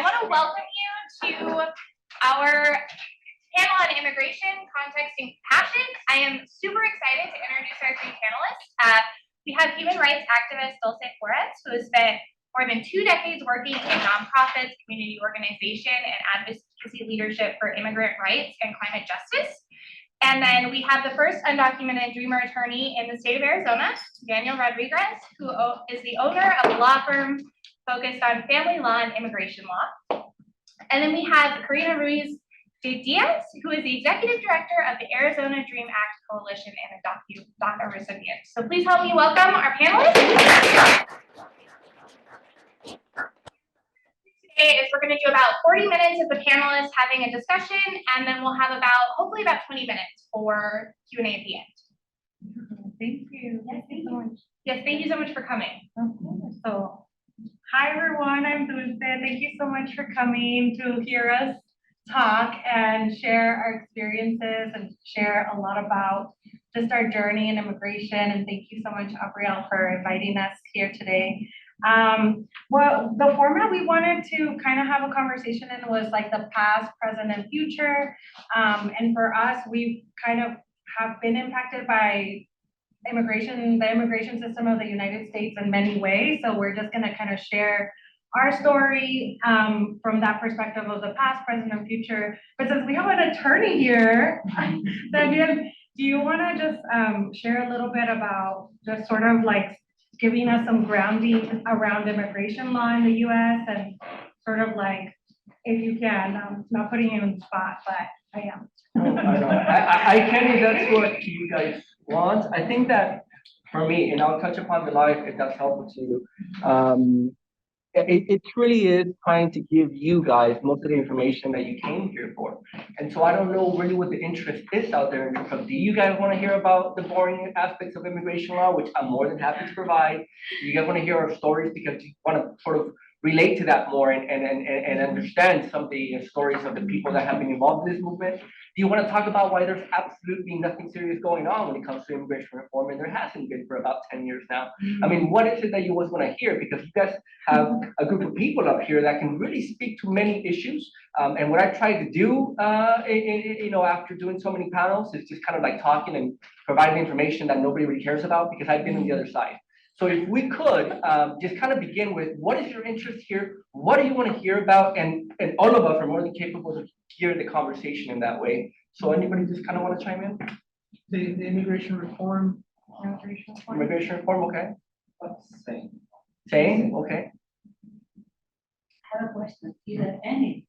I want to welcome you to our panel on immigration, context, and compassion. I am super excited to introduce our three panelists. We have human rights activist SHPRS, who has spent more than 2 decades working in nonprofits, community organization, and advocacy leadership for immigrant rights and climate justice. And then we have the first undocumented dreamer attorney in the state of Arizona, Daniel Rodriguez, who is the owner of a law firm focused on family law and immigration law. And then we have Karina Ruiz de Diaz, who is the executive director of the Arizona Dream Act Coalition and a DACA recipient. So please help me welcome our panelists. Today is we're going to do about 40 minutes of the panelists having a discussion, and then we'll have hopefully about 20 minutes for Q&A at the end. Thank you. Yes, thank you so much. Yes, thank you so much for coming. So, hi everyone, I'm Dulce. Thank you so much for coming to hear us talk and share our experiences and share a lot about just our journey in immigration. And thank you so much, Abriel, for inviting us here today. Well, the format we wanted to kind of have a conversation in was like the past, present, and future. And for us, we kind of have been impacted by the immigration system of the United States in many ways. So we're just going to kind of share our story from that perspective of the past, present, and future. But since we have an attorney here, Daniel, do you want to just share a little bit about just sort of like giving us some grounding around immigration law in the US and sort of like, if you can, not putting you on the spot, but I am. I can if that's what you guys want. I think that for me, and I'll touch upon the law if that's helpful to you. It really is trying to give you guys most of the information that you came here for. And so I don't know really what the interest is out there in terms of, do you guys want to hear about the boring aspects of immigration law, which I'm more than happy to provide? Do you guys want to hear our stories because you want to sort of relate to that more and understand some of the stories of the people that have been involved in this movement? Do you want to talk about why there's absolutely nothing serious going on when it comes to immigration reform, and there hasn't been for about 10 years now? I mean, what is it that you always want to hear? Because you guys have a group of people up here that can really speak to many issues. And what I try to do, after doing so many panels, is just kind of like talking and providing information that nobody really cares about, because I've been on the other side. So if we could just kind of begin with, what is your interest here? What do you want to hear about? And all of us are more than capable of hearing the conversation in that way. So anybody just kind of want to chime in? The immigration reform. Immigration reform, okay. Same. Same, okay. I have a question. Is there any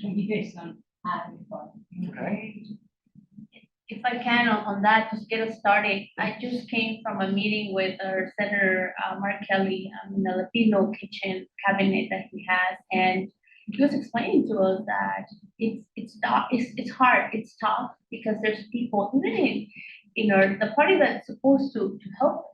immigration reform? Okay. If I can on that, just get us started. I just came from a meeting with our Senator Mark Kelly in the Latino kitchen cabinet that he has, and he was explaining to us that it's hard, it's tough, because there's people even in the party that's supposed to help us.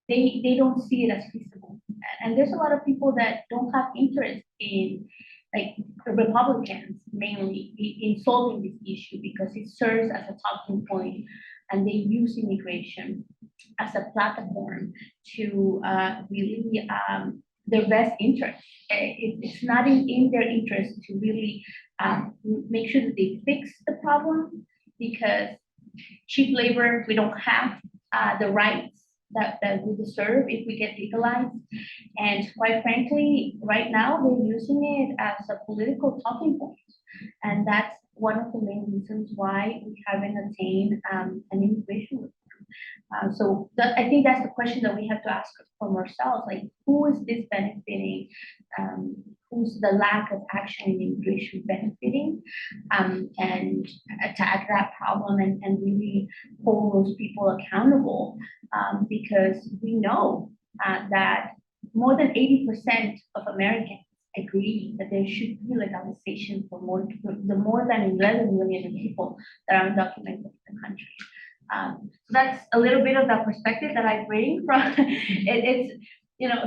They don't see it as feasible, and there's a lot of people that don't have interest in, like the Republicans mainly, in solving this issue, because it serves as a talking point, and they use immigration as a platform to really their best interest. It's not in their interest to really make sure that they fix the problem, because cheap labor, we don't have the rights that we deserve if we get legalized. And quite frankly, right now they're using it as a political talking point. And that's one of the main reasons why we haven't attained an immigration reform. I think that's the question that we have to ask from ourselves, like, who is this benefiting? Who's the lack of action in immigration benefiting? And attack that problem and really hold those people accountable, because we know that more than 80% of Americans agree that there should be legalization for the more than 11 million people that are undocumented in the country. So that's a little bit of that perspective that I bring from it's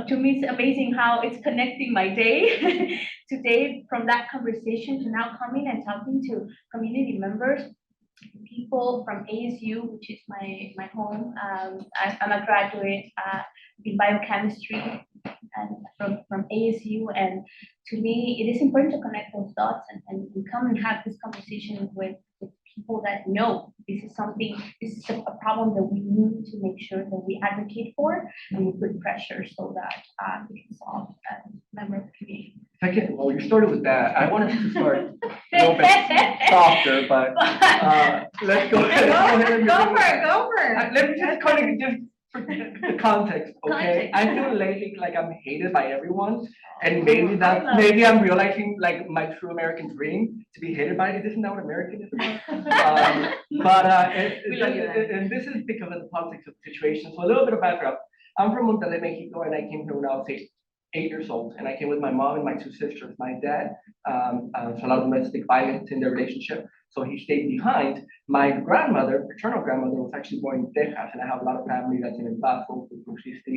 to me, it's amazing how it's connecting my day today from that conversation to now coming and talking to community members, people from ASU, which is my home. I'm a graduate in biochemistry, from ASU. And to me, it is important to connect those dots and come and have this conversation with people that know this is a problem that we need to make sure that we advocate for and we put pressure so that we can solve as member of the community. Second, well, you started with that. I wanted to start a little bit softer, but let's go ahead. Go for it. Let me just kind of just for the context, okay? I feel lately like I'm hated by everyone, and maybe I'm realizing like my true American dream to be hated by it. Isn't that what American is about? And this is because of the politics of the situation. So a little bit of background. I'm from Monterrey, Mexico, and I came here when I was 8 years old, and I came with my mom and my 2 sisters. My dad, so a lot of domestic violence in their relationship, so he stayed behind. My grandmother, paternal grandmother, was actually born in Texas, and I have a lot of family that's in El Paso,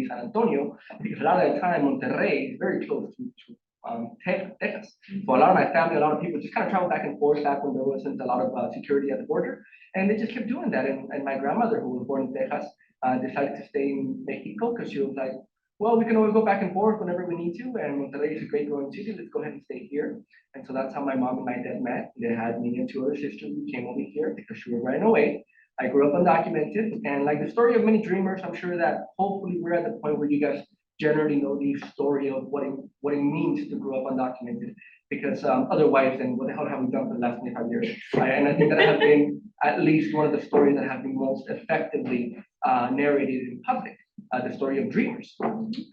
San Antonio, because a lot of the time Monterrey is very close to Texas. So a lot of my family, a lot of people just kind of travel back and forth back when there wasn't a lot of security at the border, and they just kept doing that. And my grandmother, who was born in Texas, decided to stay in Mexico because she was like, well, we can always go back and forth whenever we need to, and Monterrey is a great growing city. Let's go ahead and stay here. And so that's how my mom and my dad met. They had me and 2 other sisters who came over here because she was running away. I grew up undocumented, and like the story of many dreamers, I'm sure that hopefully we're at the point where you guys generally know the story of what it means to grow up undocumented. Because otherwise, then what the hell have we done for the last 25 years? And I think that has been at least one of the stories that have been most effectively narrated in public. The story of dreamers.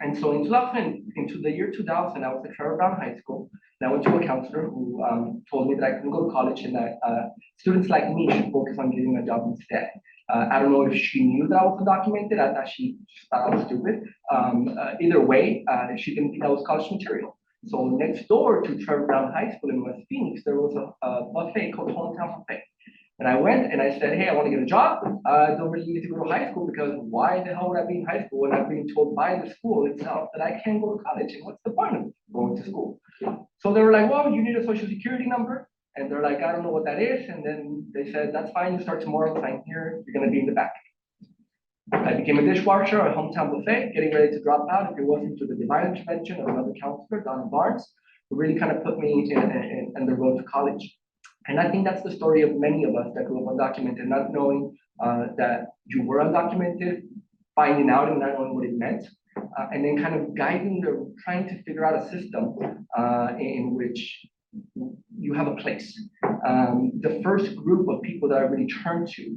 And so into the year 2000, I was at Trevor Brown High School, and I went to a counselor who told me that I couldn't go to college and that students like me should focus on getting a job instead. I don't know if she knew that I was undocumented. I thought she thought I was stupid. Either way, she didn't think I was college material. So next door to Trevor Brown High School in West Phoenix, there was a buffet called Hometown Buffet. And I went and I said, hey, I want to get a job. I don't really need to go to high school because why the hell would I be in high school when I'm being told by the school itself that I can't go to college? And what's the point of going to school? So they were like, well, you need a social security number. And they're like, I don't know what that is. And then they said, that's fine. You start tomorrow. Sign here. You're going to be in the back. I became a dishwasher at Hometown Buffet, getting ready to drop out if it wasn't to the divine intervention of another counselor, Donna Barnes, who really kind of put me in the road to college. And I think that's the story of many of us that grew up undocumented, not knowing that you were undocumented, finding out and not knowing what it meant, and then kind of trying to figure out a system in which you have a place. The first group of people that I really turned to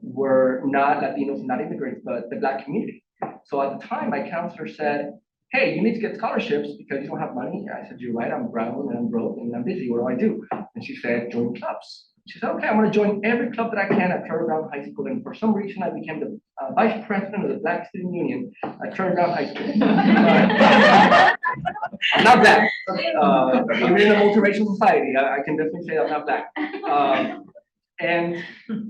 were not Latinos, not immigrants, but the Black community. So at the time, my counselor said, hey, you need to get scholarships because you don't have money. I said, you're right, I'm brown and I'm broke and I'm busy, what do I do? And she said, join clubs. She said, okay, I'm gonna join every club that I can at Trevor Brown High School. And for some reason, I became the vice president of the Black Student Union at Trevor Brown High School. I'm not black. Even in a multiracial society, I can definitely say I'm not black. And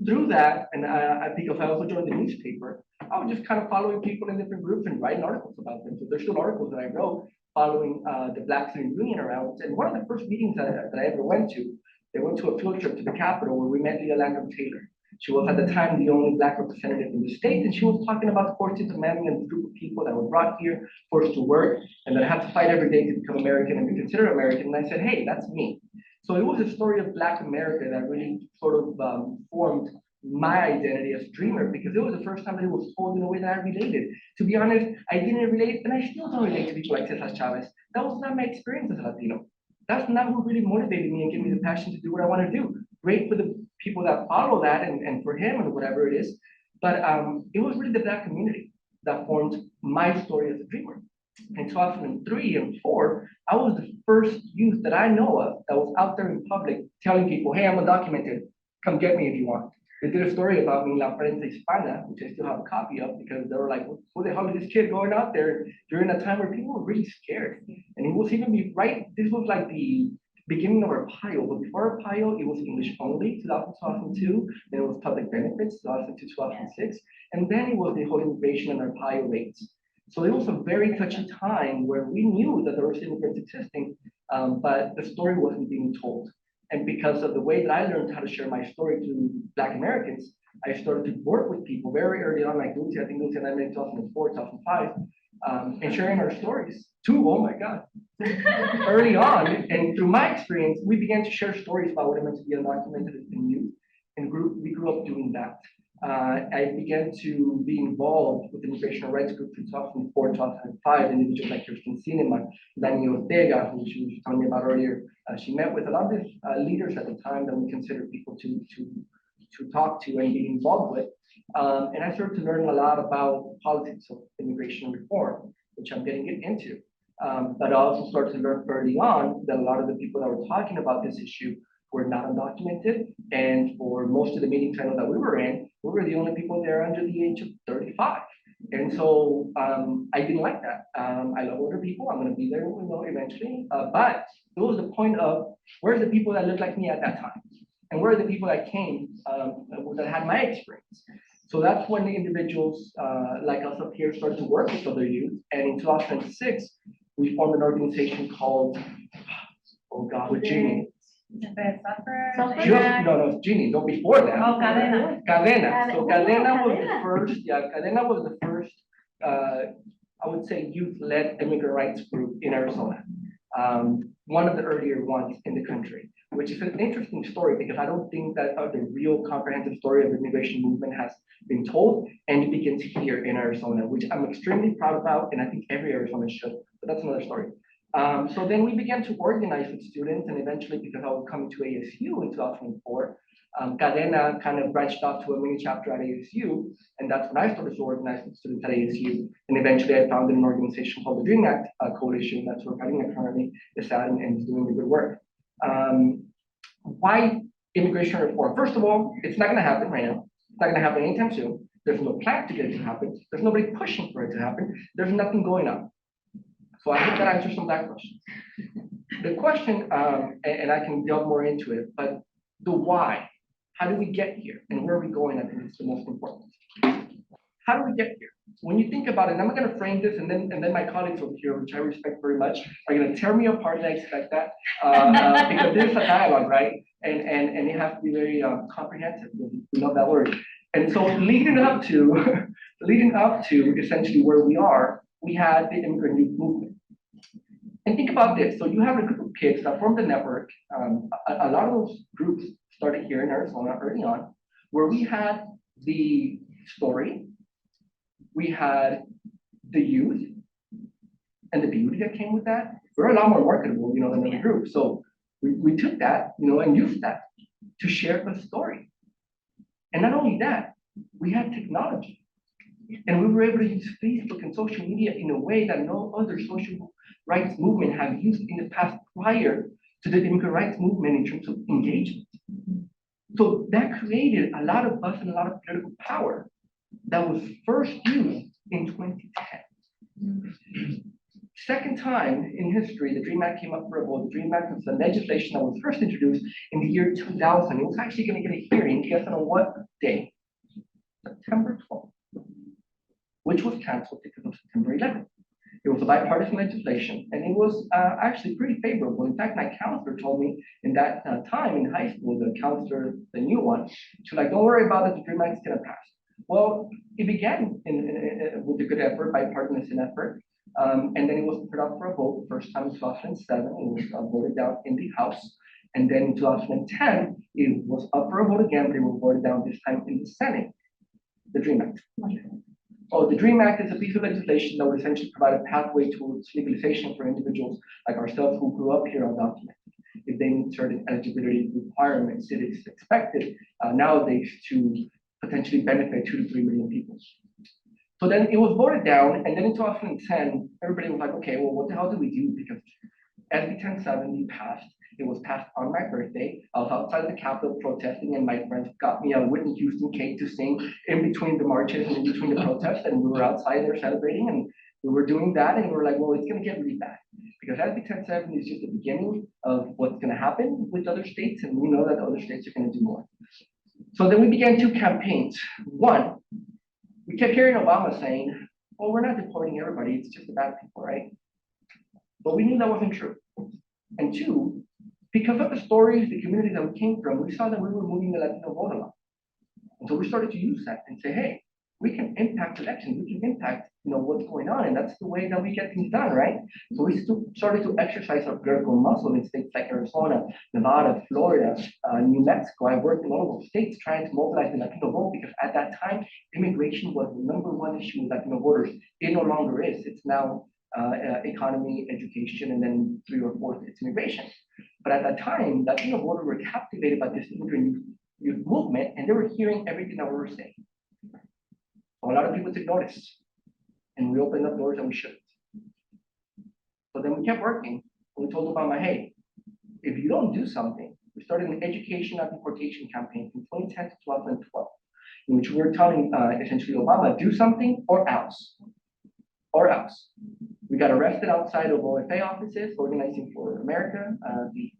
through that, and I think if I also joined the newspaper, I was just kind of following people in different groups and writing articles about them. So there's still articles that I wrote following the Black Student Union around. And one of the first meetings that I ever went to, they went to a field trip to the Capitol where we met Leah Landrum Taylor. She was at the time the only Black representative in the state, and she was talking about the 14th Amendment and the group of people that were brought here, forced to work, and that have to fight every day to become American and be considered American. And I said, hey, that's me. So it was a story of Black America that really sort of formed my identity as a dreamer, because it was the first time that it was told in a way that I related. To be honest, I didn't relate, and I still don't relate to people like Cesar Chavez. That was not my experience as a Latino. That's not what really motivated me and gave me the passion to do what I want to do. Great for the people that follow that and for him and whatever it is. But it was really the Black community that formed my story as a dreamer. In 2003 and 2004, I was the first youth that I know of that was out there in public telling people, hey, I'm undocumented. Come get me if you want. They did a story about me in La Prensa Hispana, which I still have a copy of, because they were like, who the hell is this kid going out there during a time where people were really scared? And it was even this was like the beginning of Arpaio, but before Arpaio, it was English only, 2002, then it was public benefits, 2002, 2006, and then it was the whole immigration and Arpaio rates. So it was a very touchy time where we knew that there was immigrants existing, but the story wasn't being told. And because of the way that I learned how to share my story to Black Americans, I started to work with people very early on, like Lucy, I think Lucy and I met in 2004, 2005, and sharing our stories too. Oh my God. Early on, and through my experience, we began to share stories about what it meant to be undocumented in youth, and we grew up doing that. I began to be involved with the immigration rights group in 2004, 2005, individuals like Kirsten Sinema, Dani Ortega, who she was telling me about earlier. She met with a lot of leaders at the time that we considered people to talk to and be involved with. And I started to learn a lot about politics of immigration reform, which I'm getting into. But I also started to learn early on that a lot of the people that were talking about this issue were not undocumented. And for most of the meeting titles that we were in, we were the only people there under the age of 35. And so I didn't like that. I love older people. I'm going to be there, eventually. But it was the point of where's the people that looked like me at that time? And where are the people that came that had my experience? So that's when the individuals like us up here started to work with other youth. And in 2006, we formed an organization called, oh God, with Jeannie. No, Jeannie, no, before that. Oh, Cadena. Cadena. So Oh, Cadena was the Cadena. first, Cadena was the first, I would say, youth-led immigrant rights group in Arizona. One of the earlier ones in the country, which is an interesting story because I don't think that the real comprehensive story of the immigration movement has been told, and it begins here in Arizona, which I'm extremely proud about, and I think every Arizonan should, but that's another story. So then we began to organize with students, and eventually, because I was coming to ASU in 2004, Cadena kind of branched off to a mini chapter at ASU, and that's when I started to organize with students at ASU. And eventually, I founded an organization called the Dream Act Coalition that's where Cadena currently is at and is doing the good work. Why immigration reform? First of all, it's not going to happen right now. It's not going to happen anytime soon. There's no plan to get it to happen. There's nobody pushing for it to happen. There's nothing going on. So I hope that answers some of that questions. The question, and I can delve more into it, but the why, how do we get here and where are we going? I think is the most important. How do we get here? When you think about it, and I'm going to frame this, and then my colleagues over here, which I respect very much, are going to tear me apart, and I expect that, because this is a dialogue, right? And it has to be very comprehensive. We love that word. And so leading up to essentially where we are, we had the immigrant youth movement. And think about this. So you have a group of kids that formed a network. A lot of those groups started here in Arizona early on, where we had the story, we had the youth, and the beauty that came with that. We're a lot more marketable, than other groups. So we took that, and used that to share a story. And not only that, we had technology. And we were able to use Facebook and social media in a way that no other social rights movement have used in the past prior to the immigrant rights movement in terms of engagement. So that created a lot of buzz and a lot of political power that was first used in 2010. Second time in history, the DREAM Act came up for a vote. The DREAM Act was the legislation that was first introduced in the year 2000. It was actually going to get a hearing, guess on what day? September 12th. Which was canceled because of September 11th. It was a bipartisan legislation, and it was actually pretty favorable. In fact, my counselor told me in that time in high school, the counselor, the new one, she was like, don't worry about it, the DREAM Act is going to pass. Well, it began with a good effort, bipartisan effort, and then it was put up for a vote the first time in 2007. It was voted down in the House, and then in 2010, it was up for a vote again, but it was voted down this time in the Senate, the DREAM Act. Oh, the DREAM Act is a piece of legislation that would essentially provide a pathway towards legalization for individuals like ourselves who grew up here undocumented. If they meet certain eligibility requirements, it is expected nowadays to potentially benefit 2 to 3 million people. So then it was voted down, and then in 2010, everybody was like, okay, well, what the hell do we do? Because SB 1070 passed. It was passed on my birthday. I was outside of the Capitol protesting, and my friends got me a Whitney Houston cake to sing in between the marches and in between the protests, and we were outside there celebrating, and we were doing that, and we were like, well, it's going to get really bad. Because SB 1070 is just the beginning of what's going to happen with other states, and we know that other states are going to do more. So then we began 2 campaigns. One, we kept hearing Obama saying, well, we're not deporting everybody, it's just the bad people, right? But we knew that wasn't true. And 2, because of the stories, the communities that we came from, we saw that we were moving the Latino vote a lot. And so we started to use that and say, hey, we can impact elections, we can impact what's going on, and that's the way that we get things done, right? So we started to exercise our political muscle in states like Arizona, Nevada, Florida, New Mexico. I worked in all of those states trying to mobilize the Latino vote, because at that time, immigration was the #1 issue with Latino voters. It no longer is. It's now economy, education, and then 3 or 4th, it's immigration. But at that time, Latino voters were captivated by this immigrant youth movement, and they were hearing everything that we were saying. So a lot of people took notice, and we opened up doors that we shouldn't. So then we kept working, and we told Obama, hey, if you don't do something, we started an education not deportation campaign from 2010 to 2012, in which we were telling essentially Obama, do something or else. Or else. We got arrested outside of OFA offices, Organizing for America, the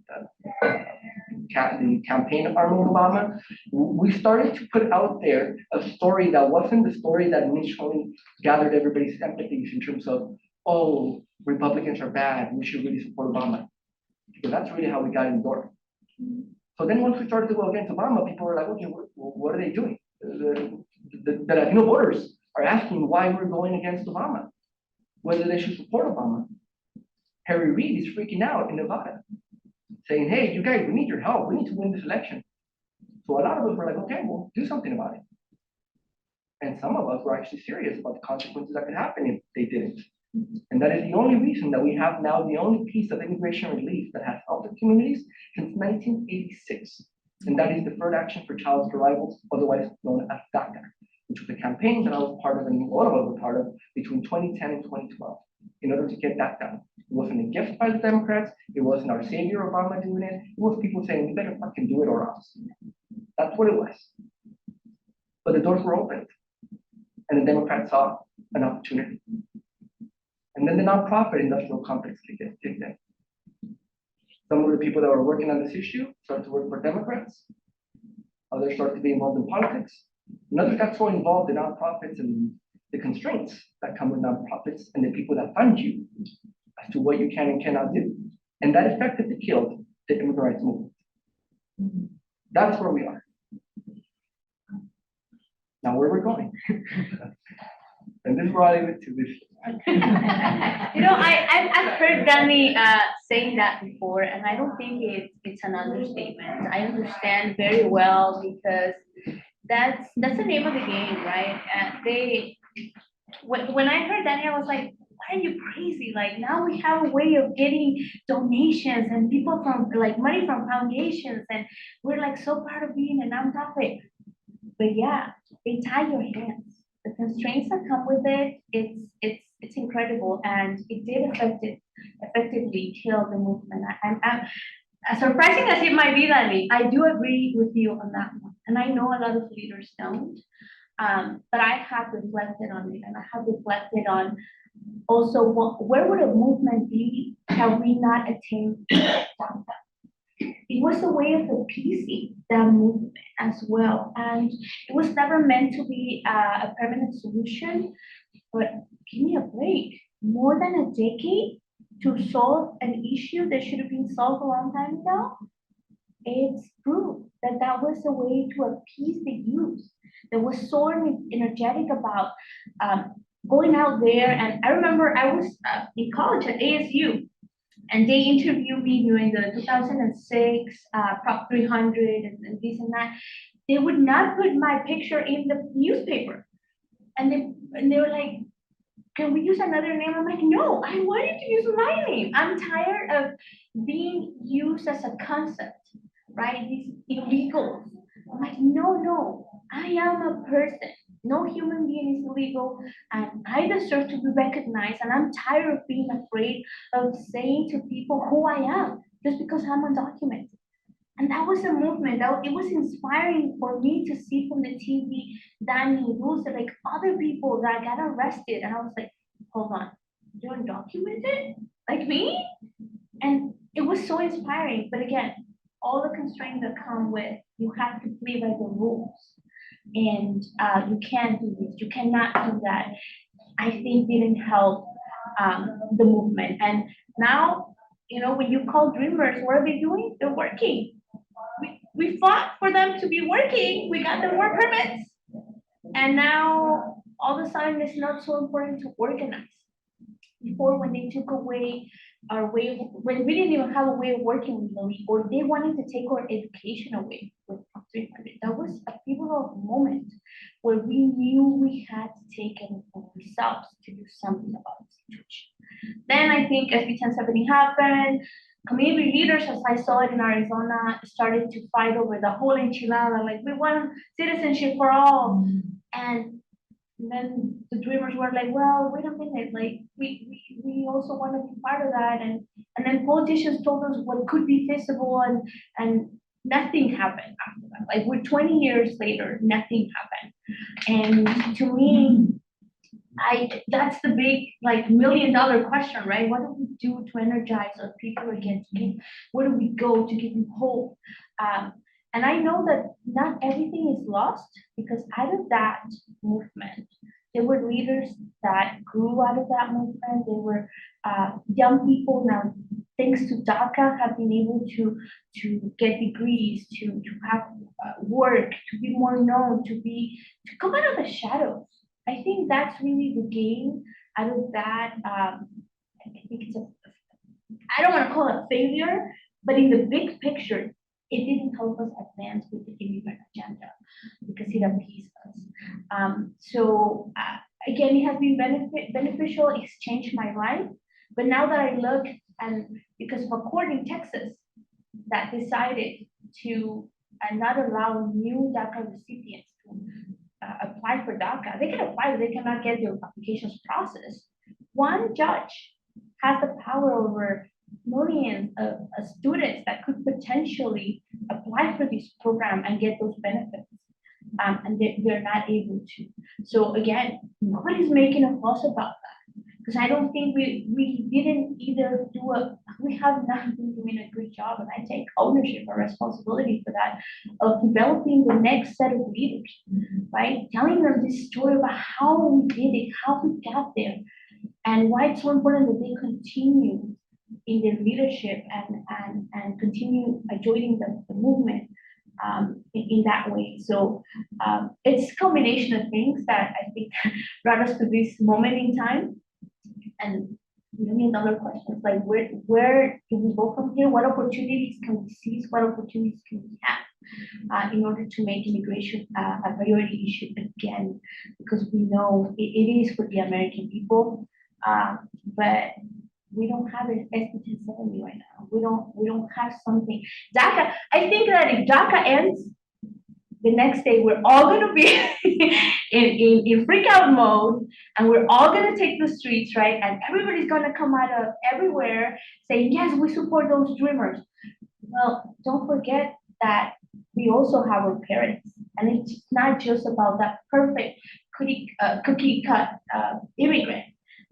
campaign arm of Obama. We started to put out there a story that wasn't the story that initially gathered everybody's sympathies in terms of, oh, Republicans are bad, we should really support Obama. Because that's really how we got in the door. So then once we started to go against Obama, people were like, okay, what are they doing? The Latino voters are asking why we're going against Obama, whether they should support Obama. Harry Reid is freaking out in Nevada, saying, hey, you guys, we need your help. We need to win this election. So a lot of us were like, okay, well, do something about it. And some of us were actually serious about the consequences that could happen if they didn't. And that is the only reason that we have now the only piece of immigration relief that has helped the communities since 1986. And that is Deferred Action for Child Survival, otherwise known as DACA, which was a campaign that I was part of and all of us were part of between 2010 and 2012 in order to get that done. It wasn't a gift by the Democrats. It wasn't our savior Obama doing it. It was people saying, we better fucking do it or else. That's what it was. But the doors were opened and the Democrats saw an opportunity. And then the nonprofit industrial complex kicked in. Some of the people that were working on this issue started to work for Democrats. Others started to be involved in politics. And others got so involved in nonprofits and the constraints that come with nonprofits and the people that fund you as to what you can and cannot do. And that effectively killed the immigrant rights movement. That's where we are. Now where we're going. And this is where I live to this. I've heard Danny saying that before, and I don't think it's an understatement. I understand very well because that's the name of the game, right? When I heard Danny, I was like, why are you crazy? Like now we have a way of getting donations and people from like money from foundations, and we're like so proud of being a nonprofit. But yeah, they tie your hands. The constraints that come with it's incredible, and it did effectively kill the movement. I'm as surprising as it might be, Danny, I do agree with you on that one, and I know a lot of leaders don't. But I have reflected on it, and I have reflected on also where would a movement be had we not attained DACA? It was a way of appeasing that movement as well, and it was never meant to be a permanent solution. But give me a break. More than a decade to solve an issue that should have been solved a long time ago. It's proof that that was a way to appease the youth that was so energetic about going out there. And I remember I was in college at ASU, and they interviewed me during the 2006 Prop 300 and this and that. They would not put my picture in the newspaper. And they were like, can we use another name? I'm like, no, I wanted to use my name. I'm tired of being used as a concept, right? These illegals. I'm like, no, I am a person. No human being is illegal, and I deserve to be recognized. And I'm tired of being afraid of saying to people who I am just because I'm undocumented. And that was a movement. It was inspiring for me to see from the TV, Danny, Luz, like other people that got arrested. And I was like, hold on, you're undocumented? Like me? And it was so inspiring. But again, all the constraints that come with, you have to play by the rules. And you can't do this, you cannot do that. I think didn't help the movement. And now, when you call dreamers, what are they doing? They're working. We fought for them to be working. We got them work permits. And now all of a sudden it's not so important to organize. Before, when they took away our way, when we didn't even have a way of working legally, or they wanted to take our education away with Prop 300, that was a pivotal moment where we knew we had to take it upon ourselves to do something about the situation. Then I think SB 1070 happened. Community leaders, as I saw it in Arizona, started to fight over the whole enchilada, like we want citizenship for all. And then the dreamers were like, well, wait a minute, like we also want to be part of that. And then politicians told us what could be feasible, and nothing happened after that. Like we're 20 years later, nothing happened. And to me, that's the big like $1 million question, right? What do we do to energize our people again? Where do we go to give them hope? And I know that not everything is lost, because out of that movement, there were leaders that grew out of that movement. There were young people now, thanks to DACA, have been able to get degrees, to have work, to be more known, to come out of the shadows. I think that's really the gain out of that. I think I don't want to call it a failure, but in the big picture, it didn't help us advance with the immigrant agenda because it appeased us. So again, it has been beneficial. It's changed my life. But now that I look, and because of a court in Texas that decided to not allow new DACA recipients to apply for DACA, they can apply, but they cannot get their applications processed. One judge has the power over millions of students that could potentially apply for this program and get those benefits, and they're not able to. So again, nobody's making a fuss about that, because I don't think we didn't either we have not been doing a good job, and I take ownership or responsibility for that, of developing the next set of leaders, right? Telling them this story about how we did it, how we got there, and why it's so important that they continue in their leadership and continue joining the movement in that way. So it's a combination of things that I think brought us to this moment in time. And $1 million questions, like where do we go from here? What opportunities can we seize? What opportunities can we have in order to make immigration a priority issue again? Because we know it is for the American people, but we don't have an SB 1070 right now. We don't have something. DACA, I think that if DACA ends, the next day we're all gonna be in freak out mode, and we're all gonna take the streets, right? And everybody's gonna come out of everywhere saying, yes, we support those dreamers. Well, don't forget that we also have our parents, and it's not just about that perfect cookie cut immigrant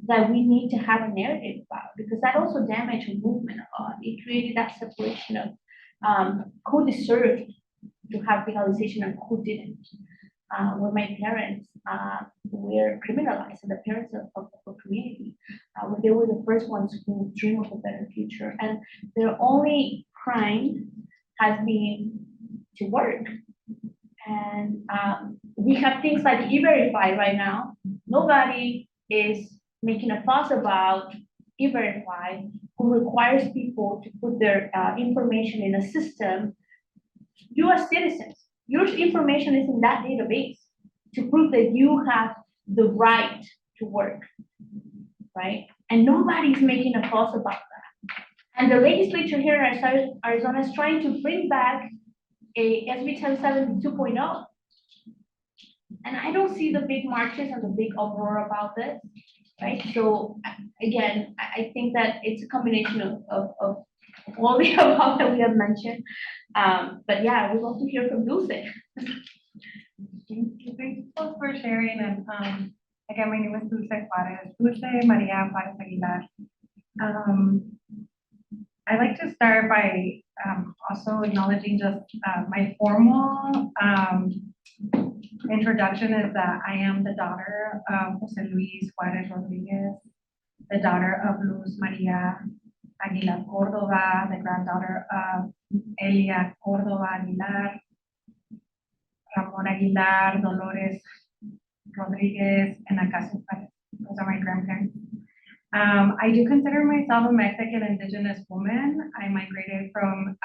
that we need to have a narrative about, because that also damaged a movement a lot. It created that separation of who deserved to have legalization and who didn't. Where my parents were criminalized, and the parents of the community, where they were the first ones who dream of a better future, and their only crime has been to work. And we have things like E-Verify right now. Nobody is making a fuss about E-Verify, who requires people to put their information in a system. US citizens, your information is in that database to prove that you have the right to work, right? And nobody's making a fuss about that. And the legislature here in Arizona is trying to bring back a SB 1070 2.0. And I don't see the big marches and the big uproar about this, right? So again, I think that it's a combination of all the above that we have mentioned. But yeah, we'd love to hear from Dulce. Thank you both for sharing. And again, my name is Dulce Juarez, Dulce Maria Juarez Aguilar. I'd like to start by also acknowledging just my formal introduction is that I am the daughter of Jose Luis Juarez Rodriguez, the daughter of Luz Maria Aguilar Cordova, the granddaughter of Elia Cordova Aguilar, Ramon Aguilar, Dolores Rodriguez, and Acacio Perez. Those are my grandparents. I do consider myself a Mexican indigenous woman. I migrated from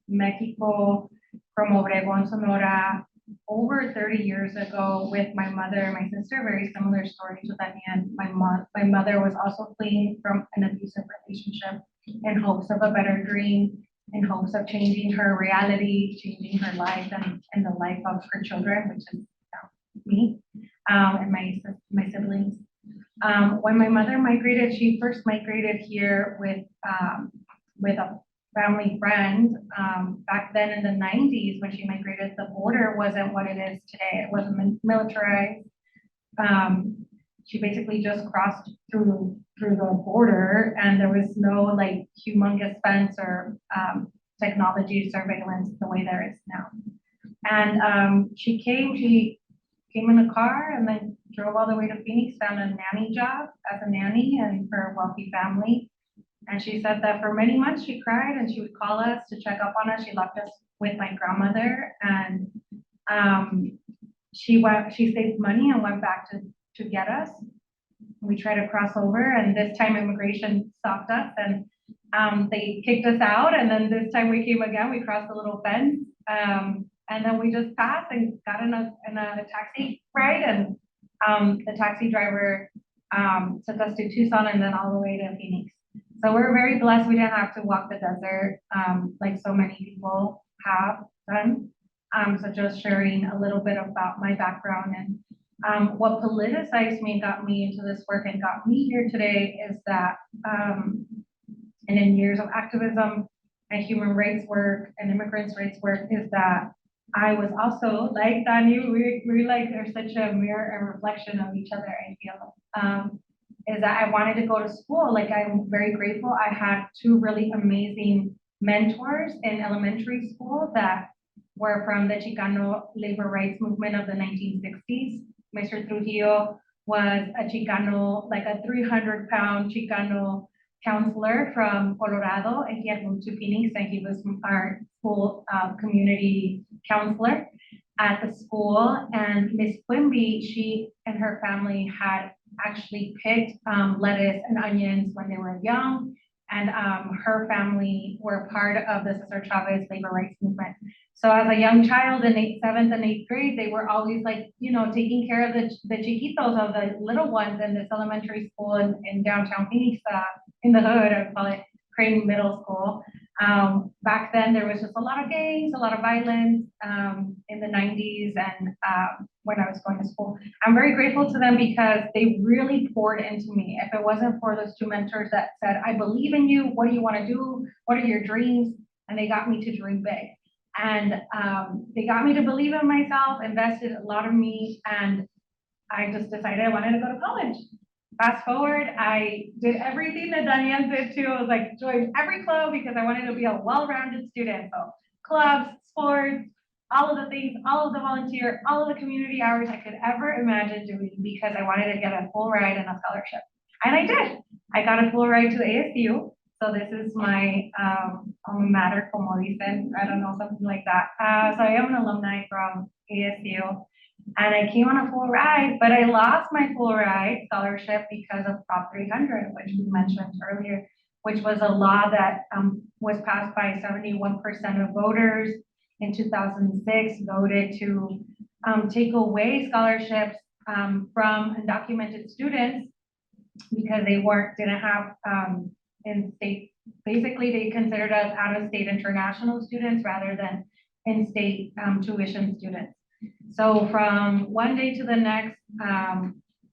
Mexico, from Obregón, Sonora, over 30 years ago with my mother and my sister. Very similar story to Daniel. My mother was also fleeing from an abusive relationship in hopes of a better dream, in hopes of changing her reality, changing her life and the life of her children, which is me and my siblings. When my mother migrated, she first migrated here with a family friend. Back then in the 90s, when she migrated, the border wasn't what it is today. It wasn't militarized. She basically just crossed through the border, and there was no like humongous fence or technology surveillance the way there is now. And she came in a car and then drove all the way to Phoenix, found a nanny job as a nanny and for a wealthy family. And she said that for many months she cried and she would call us to check up on us. She left us with my grandmother, and she saved money and went back to get us. We tried to cross over, and this time immigration stopped us and they kicked us out. And then this time we came again, we crossed a little fence. And then we just passed and got in a taxi ride, and the taxi driver took us to Tucson and then all the way to Phoenix. So we're very blessed. We didn't have to walk the desert like so many people have done. So just sharing a little bit about my background and what politicized me and got me into this work and got me here today is that, and in years of activism and human rights work and immigrants' rights work, is that I was also like Daniel, we like are such a mirror and reflection of each other, I feel. Is that I wanted to go to school. Like, I'm very grateful. I had two really amazing mentors in elementary school that were from the Chicano labor rights movement of the 1960s. Mr. Trujillo was a Chicano, like a 300-pound Chicano counselor from Colorado, and he had moved to Phoenix, and he was our school community counselor at the school. And Miss Quimby, she and her family had actually picked lettuce and onions when they were young, and her family were part of the Cesar Chavez labor rights movement. So as a young child in 7th and 8th grade, they were always like, you know, taking care of the chiquitos, of the little ones in this elementary school in downtown Phoenix, in the hood, I would call it Crane Middle School. Back then, there was just a lot of gangs, a lot of violence in the 90s, and when I was going to school. I'm very grateful to them because they really poured into me. If it wasn't for those two mentors that said, I believe in you, what do you want to do? What are your dreams? And they got me to dream big. And they got me to believe in myself, invested a lot of me, and I just decided I wanted to go to college. Fast forward, I did everything that Danielle did too. I was like, joined every club because I wanted to be a well-rounded student. So clubs, sports, all of the things, all of the volunteer, all of the community hours I could ever imagine doing because I wanted to get a full ride and a scholarship. And I did. I got a full ride to ASU. So this is my alma mater, como dicen, I don't know, something like that. So I am an alumni from ASU. And I came on a full ride, but I lost my full ride scholarship because of Prop 300, which we mentioned earlier, which was a law that was passed by 71% of voters in 2006, voted to take away scholarships from undocumented students because they didn't have in-state. Basically, they considered us out-of-state international students rather than in-state tuition students. So from one day to the next,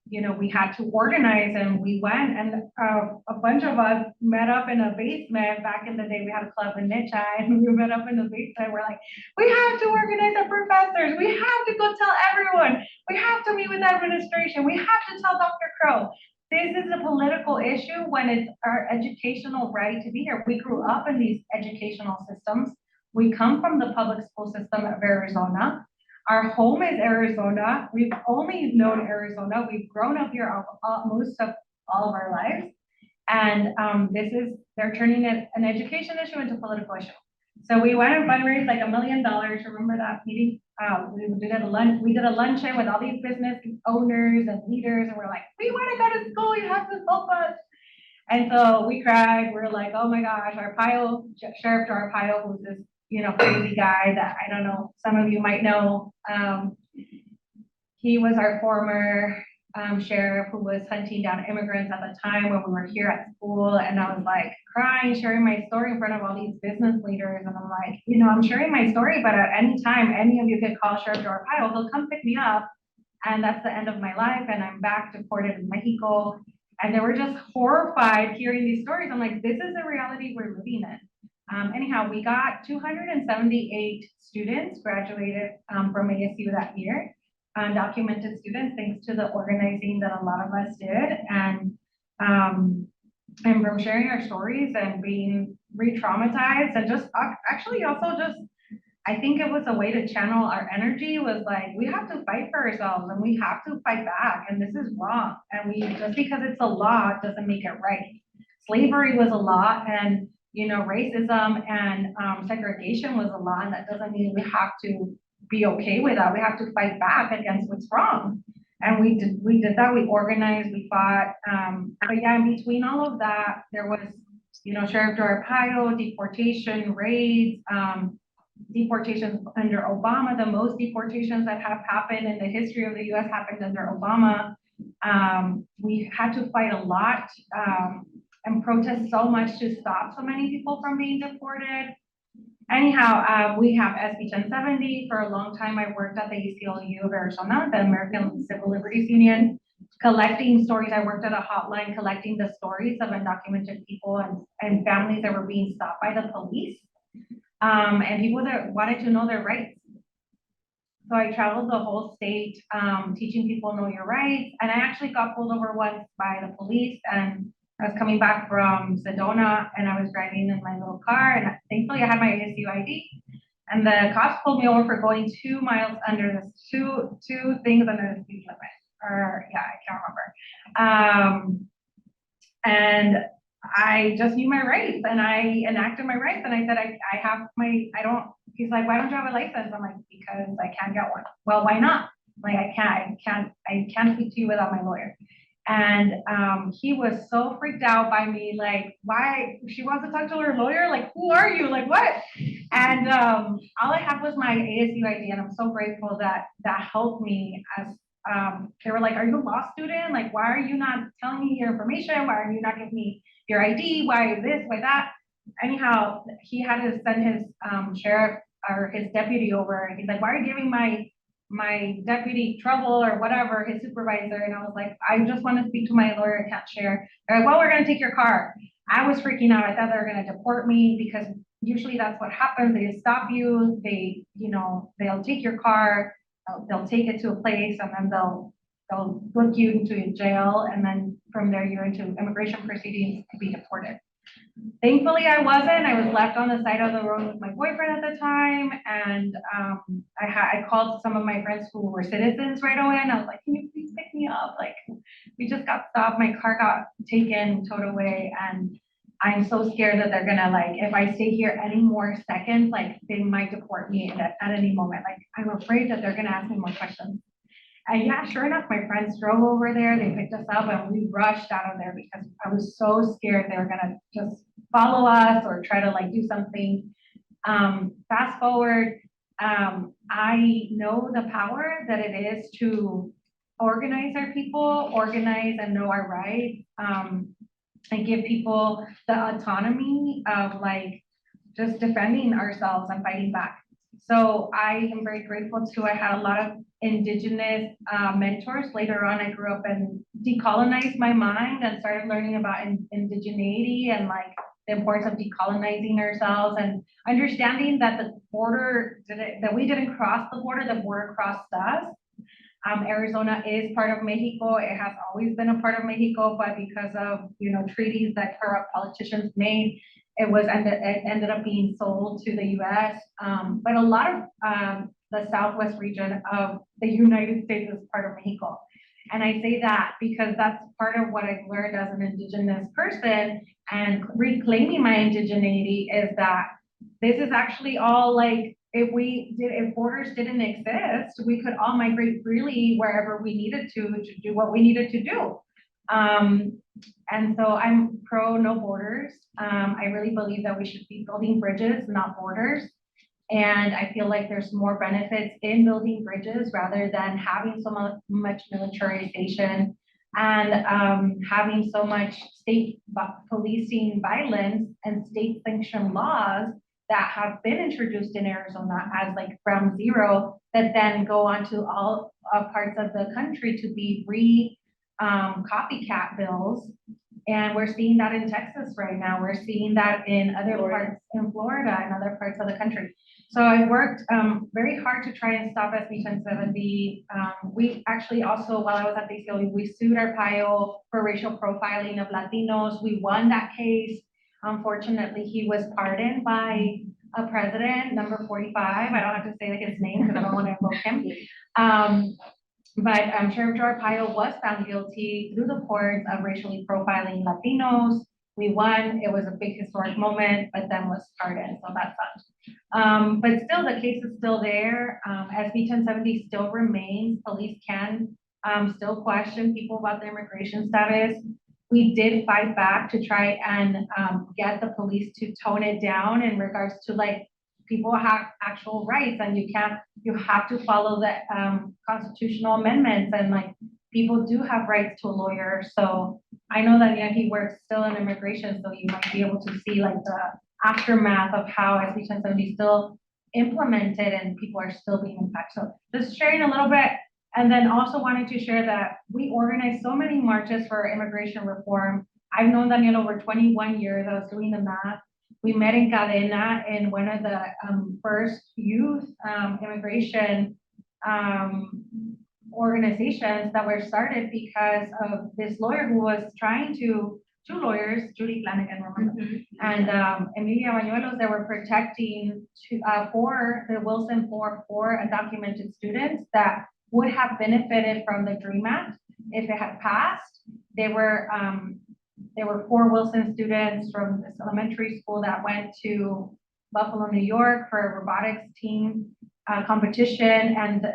you know, we had to organize, and we went, and a bunch of us met up in a basement. Back in the day, we had a club in Nicha, and we met up in the basement. We're like, we have to organize the professors. We have to go tell everyone. We have to meet with administration. We have to tell Dr. Crow. This is a political issue when it's our educational right to be here. We grew up in these educational systems. We come from the public school system of Arizona. Our home is Arizona. We've only known Arizona. We've grown up here most of all of our lives. And they're turning an education issue into a political issue. So we went and fundraised like $1 million. Remember that meeting? We did a luncheon with all these business owners and leaders, and we're like, we want to go to school. You have to help us. And so we cried. We're like, oh my gosh, Arpaio, Sheriff Arpaio, who's this, crazy guy that I don't know, some of you might know. He was our former sheriff who was hunting down immigrants at the time when we were here at school. And I was like crying, sharing my story in front of all these business leaders. And I'm like, I'm sharing my story, but at any time, any of you could call Sheriff Arpaio, he'll come pick me up. And that's the end of my life. And I'm back deported in Mexico. And they were just horrified hearing these stories. I'm like, this is the reality we're living in. Anyhow, we got 278 students graduated from ASU that year, undocumented students, thanks to the organizing that a lot of us did. And from sharing our stories and being re-traumatized and just actually also just, I think it was a way to channel our energy, was like, we have to fight for ourselves and we have to fight back, and this is wrong. And just because it's a law doesn't make it right. Slavery was a law, and racism and segregation was a law, and that doesn't mean we have to be okay with that. We have to fight back against what's wrong. And we did that, we organized, we fought. But yeah, in between all of that, there was, Sheriff Arpaio, deportation, raids, deportations under Obama. The most deportations that have happened in the history of the US happened under Obama. We had to fight a lot and protest so much to stop so many people from being deported. Anyhow, we have SB 1070. For a long time, I worked at the ACLU of Arizona, the American Civil Liberties Union, collecting stories. I worked at a hotline collecting the stories of undocumented people and families that were being stopped by the police. And people that wanted to know their rights. So I traveled the whole state, teaching people know your rights. And I actually got pulled over once by the police, and I was coming back from Sedona, and I was driving in my little car, and thankfully I had my ASU ID. And the cops pulled me over for going 2 miles under two things under the speed limit. Or yeah, I can't remember. And I just knew my rights, and I enacted my rights, and I said, he's like, why don't you have a license? I'm like, because I can't get one. Well, why not? Like, I can't speak to you without my lawyer. And he was so freaked out by me, like, why she wants to talk to her lawyer? Like, who are you? Like, what? And all I had was my ASU ID, and I'm so grateful that helped me. As they were like, are you a law student? Like, why are you not telling me your information? Why are you not giving me your ID? Why this? Why that? Anyhow, he had to send his sheriff or his deputy over, and he's like, why are you giving my deputy trouble or whatever, his supervisor? And I was like, I just want to speak to my lawyer, I can't share. They're like, well, we're gonna take your car. I was freaking out. I thought they were gonna deport me, because usually that's what happens. They just stop you, they'll take your car, they'll take it to a place, and then they'll book you into jail, and then from there you're into immigration proceedings to be deported. Thankfully, I wasn't. I was left on the side of the road with my boyfriend at the time, and I called some of my friends who were citizens right away, and I was like, can you please pick me up? Like, we just got stopped, my car got taken, towed away, and I'm so scared that they're gonna, like, if I stay here any more seconds, like, they might deport me at any moment. Like, I'm afraid that they're gonna ask me more questions. And yeah, sure enough, my friends drove over there, they picked us up, and we rushed out of there because I was so scared they were gonna just follow us or try to, like, do something. Fast forward, I know the power that it is to organize our people, organize and know our rights, and give people the autonomy of, like, just defending ourselves and fighting back. So I am very grateful too. I had a lot of indigenous mentors. Later on, I grew up and decolonized my mind and started learning about indigeneity and, like, the importance of decolonizing ourselves and understanding that the border, that we didn't cross the border crossed us. Arizona is part of Mexico. It has always been a part of Mexico, but because of, treaties that corrupt politicians made, it ended up being sold to the US. But a lot of the Southwest region of the United States is part of Mexico. And I say that because that's part of what I've learned as an indigenous person, and reclaiming my indigeneity is that this is actually all like, if borders didn't exist, we could all migrate freely wherever we needed to do what we needed to do. And so I'm pro no borders. I really believe that we should be building bridges, not borders. And I feel like there's more benefits in building bridges rather than having so much militarization and having so much state policing violence and state sanctioned laws that have been introduced in Arizona as like ground zero that then go on to all parts of the country to be copycat bills. And we're seeing that in Texas right now. We're seeing that in other parts in Florida and other parts of the country. So I worked very hard to try and stop SB 1070. We actually also, while I was at the ACLU, we sued Arpaio for racial profiling of Latinos. We won that case. Unfortunately, he was pardoned by a president, number 45. I don't have to say like his name because I don't want to invoke him. But Sheriff Joe Arpaio was found guilty through the courts of racially profiling Latinos. We won. It was a big historic moment, but then was pardoned. So that sucked. But still, the case is still there. SB 1070 still remains. Police can still question people about their immigration status. We did fight back to try and get the police to tone it down in regards to like people have actual rights and you have to follow the constitutional amendments and like people do have rights to a lawyer. So I know that he works still in immigration, so you might be able to see like the aftermath of how SB 1070 is still implemented and people are still being impacted. So just sharing a little bit. And then also wanted to share that we organized so many marches for immigration reform. I've known Daniel over 21 years. I was doing the math. We met in Cadena in one of the first youth immigration organizations that were started because of this lawyer who was trying to, two lawyers, Judy Flanagan, remember, and Emilia Bañuelos, they were protecting for the Wilson for undocumented students that would have benefited from the DREAM Act if it had passed. There were 4 Wilson students from this elementary school that went to Buffalo, New York for a robotics team competition, and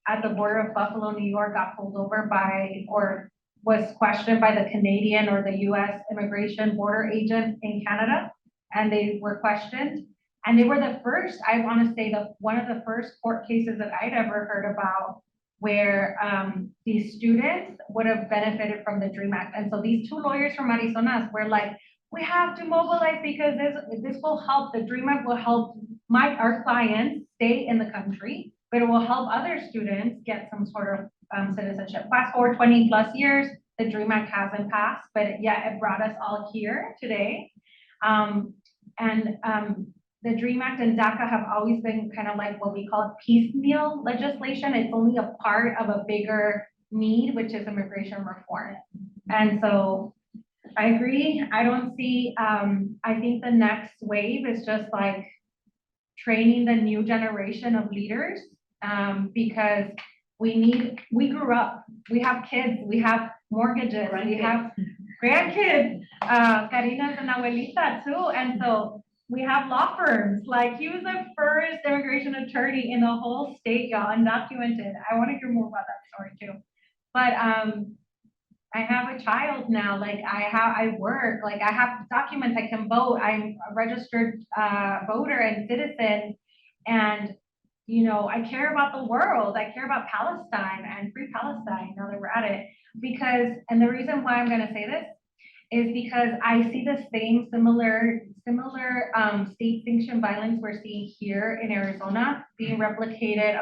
at the border of Buffalo, New York, got pulled over by or was questioned by the Canadian or the U.S. immigration border agent in Canada, and they were questioned. And they were the first, I want to say, one of the first court cases that I'd ever heard about where these students would have benefited from the DREAM Act. And so these 2 lawyers from Arizona were like, we have to mobilize because this will help, the DREAM Act will help our clients stay in the country, but it will help other students get some sort of citizenship. Fast forward 20 plus years, the DREAM Act hasn't passed, but yeah, it brought us all here today. The DREAM Act and DACA have always been kind of like what we call piecemeal legislation. It's only a part of a bigger need, which is immigration reform. And so I agree. I don't see, I think the next wave is just like training the new generation of leaders because we grew up, we have kids, we have mortgages, we have grandkids, Karina's an abuelita too. And so we have law firms. Like he was the first immigration attorney in the whole state, y'all, undocumented. I want to hear more about that story too. But I have a child now. Like I work. Like I have documents. I can vote. I'm a registered voter and citizen. And you know, I care about the world. I care about Palestine and free Palestine. Now that we're at it, and the reason why I'm going to say this is because I see the same similar state sanctioned violence we're seeing here in Arizona being replicated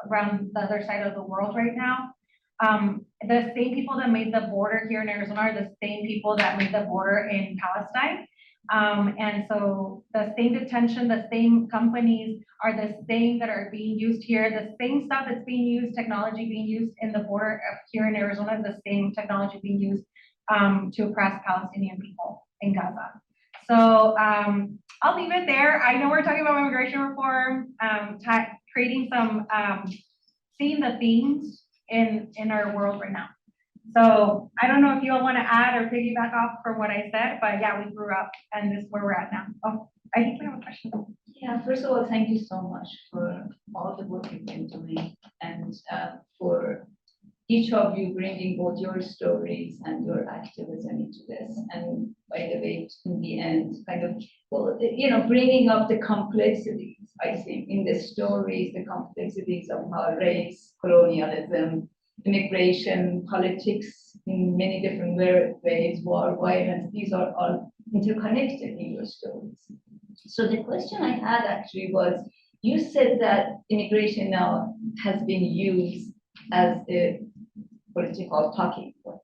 around the other side of the world right now. The same people that made the border here in Arizona are the same people that made the border in Palestine. And so the same detention, the same companies are the same that are being used here. The same stuff that's being used, technology being used in the border here in Arizona is the same technology being used to oppress Palestinian people in Gaza. So I'll leave it there. I know we're talking about immigration reform, creating some, seeing the themes in our world right now. So I don't know if you all want to add or piggyback off from what I said, but yeah, we grew up and this is where we're at now. Oh, I think we have a question. Yeah, first of all, thank you so much for all the work you've been doing and for each of you bringing both your stories and your activism into this. And by the way, in the end, kind of, well, bringing up the complexities, I think, in the stories, the complexities of how race, colonialism, immigration, politics in many different ways, war, violence, these are all interconnected in your stories. So the question I had actually was, you said that immigration now has been used as a political talking point.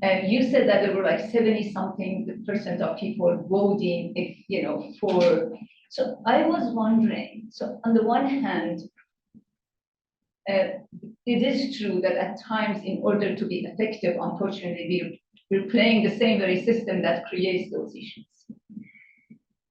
And you said that there were like 70-something% of people voting, for. So I was wondering, so on the one hand, it is true that at times, in order to be effective, unfortunately, we're playing the same very system that creates those issues.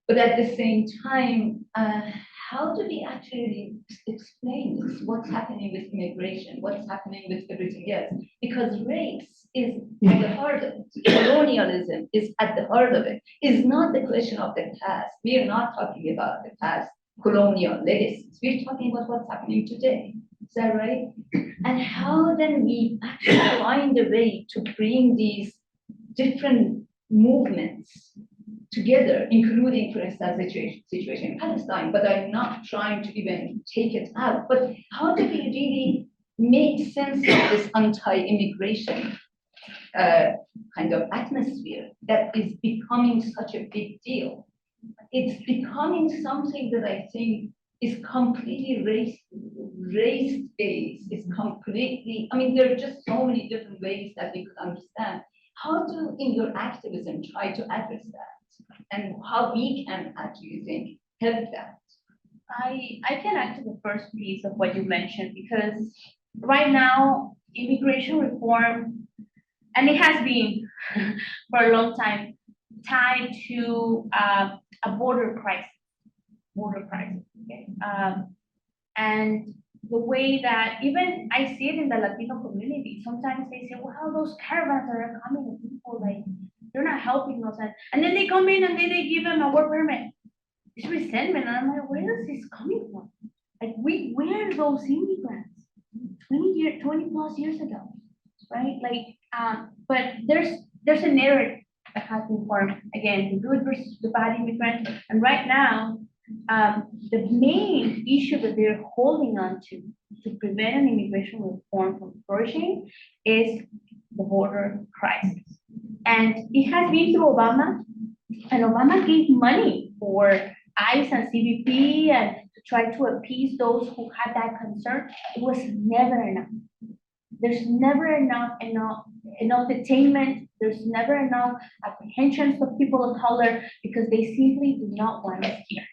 But at the same time, how do we actually explain this? What's happening with immigration? What's happening with everything else? Because race is at the heart of it. Colonialism is at the heart of it. It's not the question of the past. We are not talking about the past colonial legacies. We're talking about what's happening today. Is that right? And how then we actually find a way to bring these different movements together, including, for instance, the situation in Palestine, but I'm not trying to even take it out. But how do we really make sense of this anti-immigration kind of atmosphere that is becoming such a big deal? It's becoming something that I think is completely race-based, is completely, I mean, there are just so many different ways that we could understand. How do, in your activism, try to address that? And how we can actually think help that? I can add to the first piece of what you mentioned, because right now immigration reform, and it has been for a long time, tied to a border crisis. Okay? And the way that even I see it in the Latino community, sometimes they say, well, those caravans that are coming with people, like, they're not helping us. And then they come in and then they give them a work permit. It's resentment. And I'm like, where is this coming from? Like, where are those immigrants? 20 plus years ago, right? Like, but there's a narrative that has been formed, again, the good versus the bad immigrant. And right now, the main issue that they're holding on to prevent an immigration reform from flourishing is the border crisis. And it has been through Obama, and Obama gave money for ICE and CBP and to try to appease those who had that concern. It was never enough. There's never enough detainment. There's never enough apprehensions of people of color because they simply do not want us here.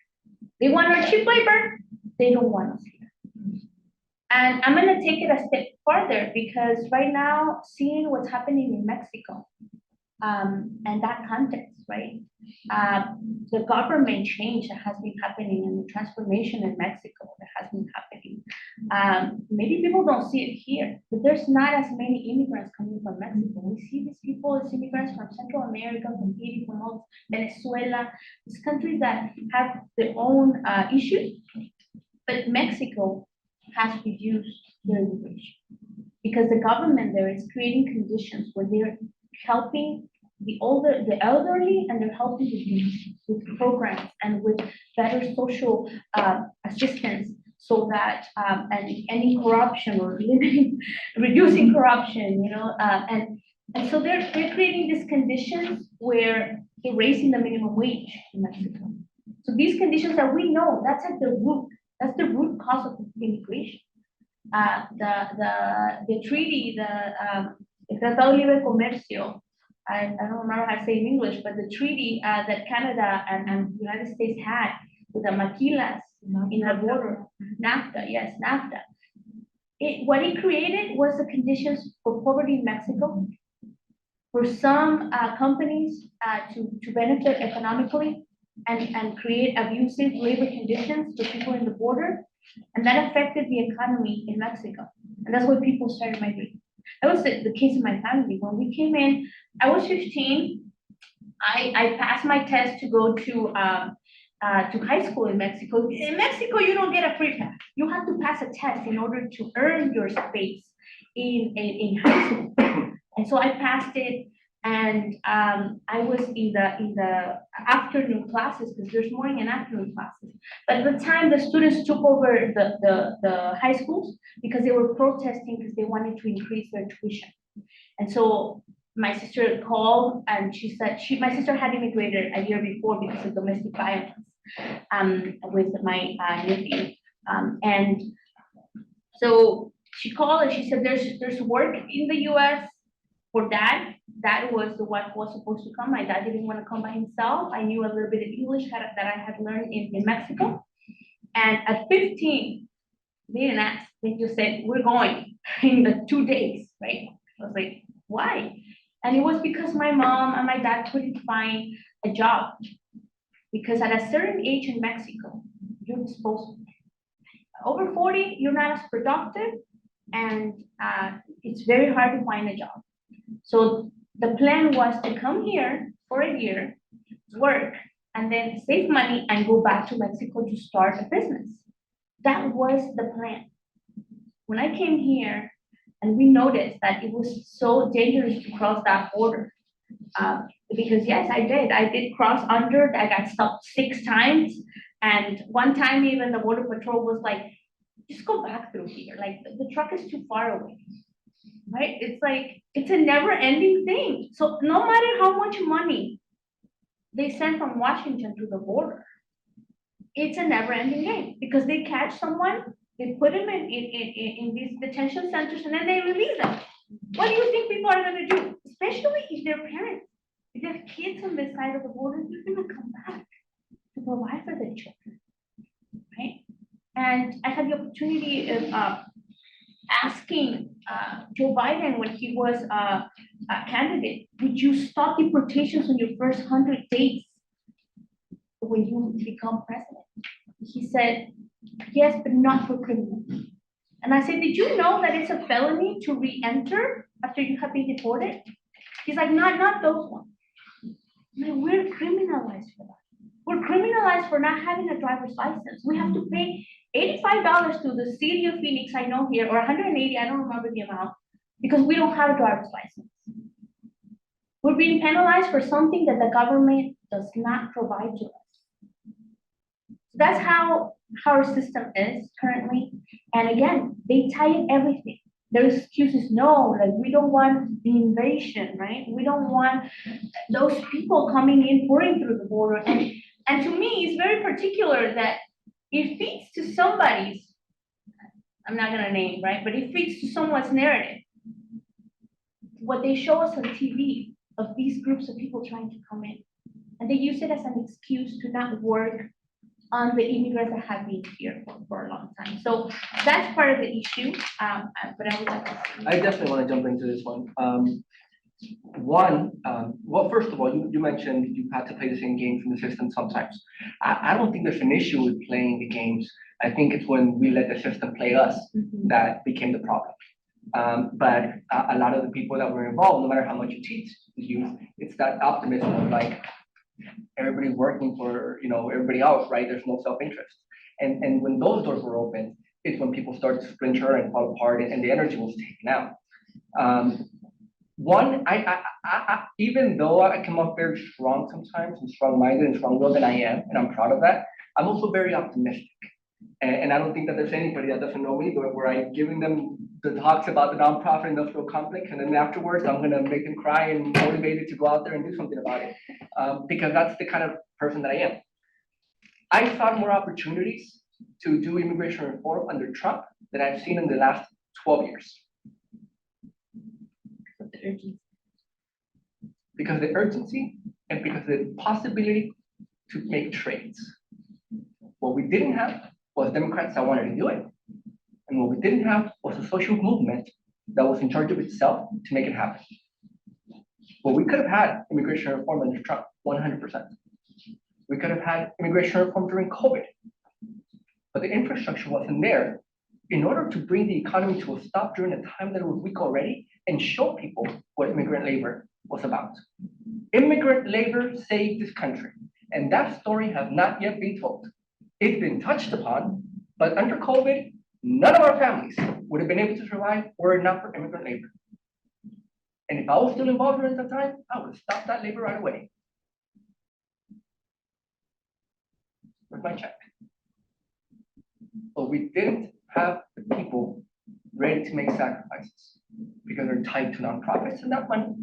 They want our cheap labor. They don't want us here. And I'm going to take it a step further, because right now, seeing what's happening in Mexico, and that context, right? The government change that has been happening and the transformation in Mexico that has been happening. Maybe people don't see it here, but there's not as many immigrants coming from Mexico. We see these people as immigrants from Central America, from Haiti, from Venezuela, these countries that have their own issues, but Mexico has reduced their immigration because the government there is creating conditions where they're helping the elderly, and they're helping the youth with programs and with better social assistance, so that and any corruption or reducing corruption, and so they're creating these conditions where they're raising the minimum wage in Mexico. So these conditions that we know, that's at the root. That's the root cause of immigration. The treaty, the Tratado de Libre Comercio. I don't remember how to say in English, but the treaty that Canada and the United States had with the maquilas in the border, NAFTA, yes, NAFTA. What it created was the conditions for poverty in Mexico, for some companies to benefit economically and create abusive labor conditions for people in the border, and that affected the economy in Mexico. And that's why people started migrating. That was the case in my family. When we came in, I was 15. I passed my test to go to to high school in Mexico. In Mexico, you don't get a free pass. You have to pass a test in order to earn your space in high school. And so I passed it, and I was in the afternoon classes, because there's morning and afternoon classes. But at the time, the students took over the high schools because they were protesting because they wanted to increase their tuition. And so my sister called, and she said my sister had immigrated a year before because of domestic violence with my nephew. And so she called and she said, there's work in the US for dad. Dad was the one who was supposed to come. My dad didn't want to come by himself. I knew a little bit of English that I had learned in Mexico. And at 15, they didn't ask. They just said, we're going in the 2 days, right? I was like, why? And it was because my mom and my dad couldn't find a job. Because at a certain age in Mexico, you're disposable. Over 40, you're not as productive, and it's very hard to find a job. So the plan was to come here for a year, work, and then save money and go back to Mexico to start a business. That was the plan. When I came here, and we noticed that it was so dangerous to cross that border. Because yes, I did cross under. I got stopped 6 times. And one time even the border patrol was like, just go back through here. Like the truck is too far away, right? It's like, it's a never ending thing. So no matter how much money they send from Washington to the border, it's a never ending game, because they catch someone, they put them in these detention centers, and then they release them. What do you think people are gonna do? Especially if they're parents. If they have kids on this side of the border, they're gonna come back to provide for their children, right? And I had the opportunity of asking Joe Biden when he was a candidate, would you stop deportations on your first 100 days when you become president? He said, yes, but not for criminals. And I said, did you know that it's a felony to re-enter after you have been deported? He's like, not those ones. I'm like, we're criminalized for that. We're criminalized for not having a driver's license. We have to pay $85 to the city of Phoenix, I know here, or 180, I don't remember the amount, because we don't have a driver's license. We're being penalized for something that the government does not provide to us. That's how our system is currently. And again, they tie in everything. Their excuse is no, like we don't want the invasion, right? We don't want those people coming in, pouring through the border. And to me, it's very particular that it feeds to somebody's, I'm not gonna name, right? But it feeds to someone's narrative. What they show us on TV of these groups of people trying to come in. And they use it as an excuse to not work on the immigrants that have been here for a long time. So that's part of the issue, but I would like to see. I definitely want to jump into this one. Well, first of all, you mentioned you had to play the same games in the system sometimes. I don't think there's an issue with playing the games. I think it's when we let the system play us that became the problem. But a lot of the people that were involved, no matter how much you teach the youth, it's that optimism of like, everybody's working for everybody else, right? There's no self-interest. And when those doors were open, it's when people started to splinter and fall apart, and the energy was taken out. I even though I come off very strong sometimes, and strong-minded and strong-willed, and I am, and I'm proud of that, I'm also very optimistic. And I don't think that there's anybody that doesn't know me, where I'm giving them the talks about the nonprofit industrial complex, and then afterwards I'm gonna make them cry and motivated to go out there and do something about it, because that's the kind of person that I am. I found more opportunities to do immigration reform under Trump than I've seen in the last 12 years. Because of the urgency and because of the possibility to make trades. What we didn't have was Democrats that wanted to do it. And what we didn't have was a social movement that was in charge of itself to make it happen. Well, we could have had immigration reform under Trump, 100%. We could have had immigration reform during COVID, but the infrastructure wasn't there in order to bring the economy to a stop during a time that it was weak already and show people what immigrant labor was about. Immigrant labor saved this country. And that story has not yet been told. It's been touched upon, but under COVID, none of our families would have been able to survive were it not for immigrant labor. And if I was still involved during that time, I would have stopped that labor right away. Where's my check? But we didn't have the people ready to make sacrifices because they're tied to nonprofits and that money,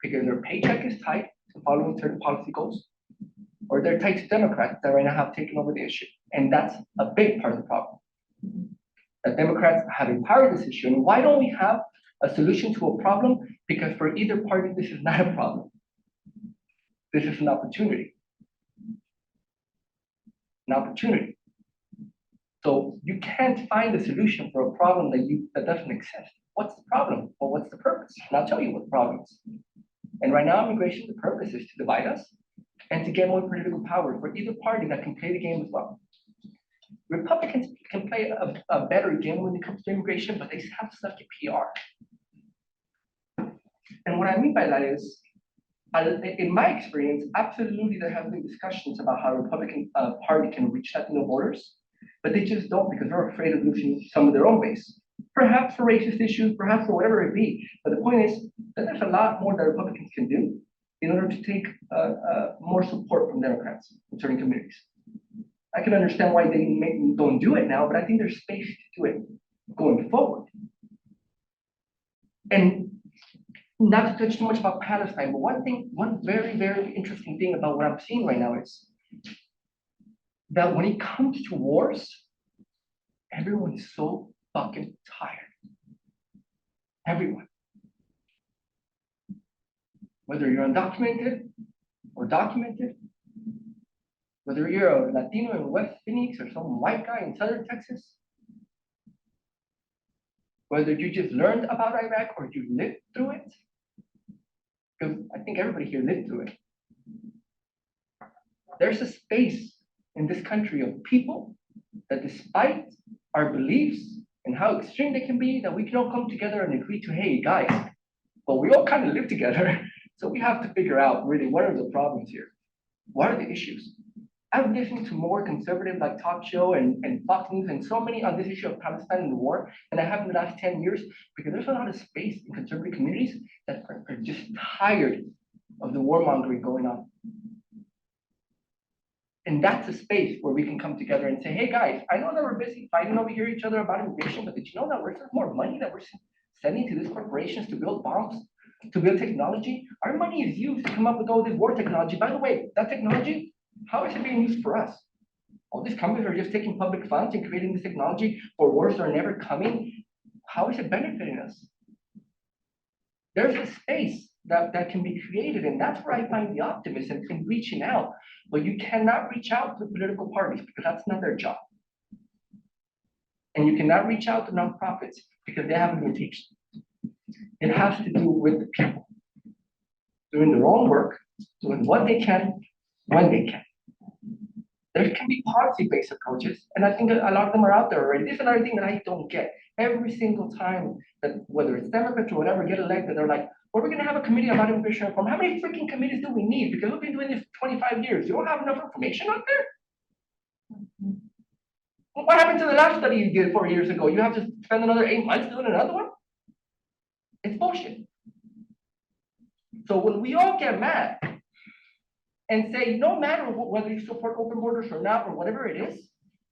because their paycheck is tied to following certain policy goals, or they're tied to Democrats that right now have taken over the issue. And that's a big part of the problem. That Democrats have empowered this issue. And why don't we have a solution to a problem? Because for either party, this is not a problem. This is an opportunity. An opportunity. So you can't find a solution for a problem that doesn't exist. What's the problem? Well, what's the purpose? And I'll tell you what the problem is. And right now, immigration, the purpose is to divide us and to get more political power for either party that can play the game as well. Republicans can play a better game when it comes to immigration, but they have such a PR. And what I mean by that is, in my experience, absolutely there have been discussions about how the Republican Party can reach Latino voters, but they just don't because they're afraid of losing some of their own base. Perhaps for racist issues, perhaps for whatever it be. But the point is that there's a lot more that Republicans can do in order to take more support from Democrats in certain communities. I can understand why they don't do it now, but I think there's space to do it going forward. And not to touch too much about Palestine, but one very, very interesting thing about what I'm seeing right now is that when it comes to wars, everyone's so fucking tired. Everyone. Whether you're undocumented or documented, whether you're a Latino in West Phoenix or some white guy in Southern Texas, whether you just learned about Iraq or you lived through it, because I think everybody here lived through it. There's a space in this country of people that despite our beliefs and how extreme they can be, that we can all come together and agree to, hey guys, but we all kind of live together. So we have to figure out really what are the problems here? What are the issues? I've listened to more conservative like talk show and Fox News and so many on this issue of Palestine and the war than I have in the last 10 years, because there's a lot of space in conservative communities that are just tired of the warmongering going on. And that's a space where we can come together and say, hey guys, I know that we're busy fighting over here each other about immigration, but did you know that there's more money that we're sending to these corporations to build bombs, to build technology? Our money is used to come up with all this war technology. By the way, that technology, how is it being used for us? All these companies are just taking public funds and creating this technology for wars that are never coming. How is it benefiting us? There's a space that can be created, and that's where I find the optimism in reaching out. But you cannot reach out to political parties because that's not their job. And you cannot reach out to nonprofits because they have limitations. It has to do with the people doing their own work, doing what they can, when they can. There can be policy-based approaches, and I think a lot of them are out there already. This is another thing that I don't get. Every single time that whether it's Democrats or whatever get elected, they're like, well, we're gonna have a committee about immigration reform. How many freaking committees do we need? Because we've been doing this for 25 years. You don't have enough information out there? Well, what happened to the last study you did 4 years ago? You have to spend another 8 months doing another one? It's bullshit. So when we all get mad and say, no matter whether you support open borders or not, or whatever it is,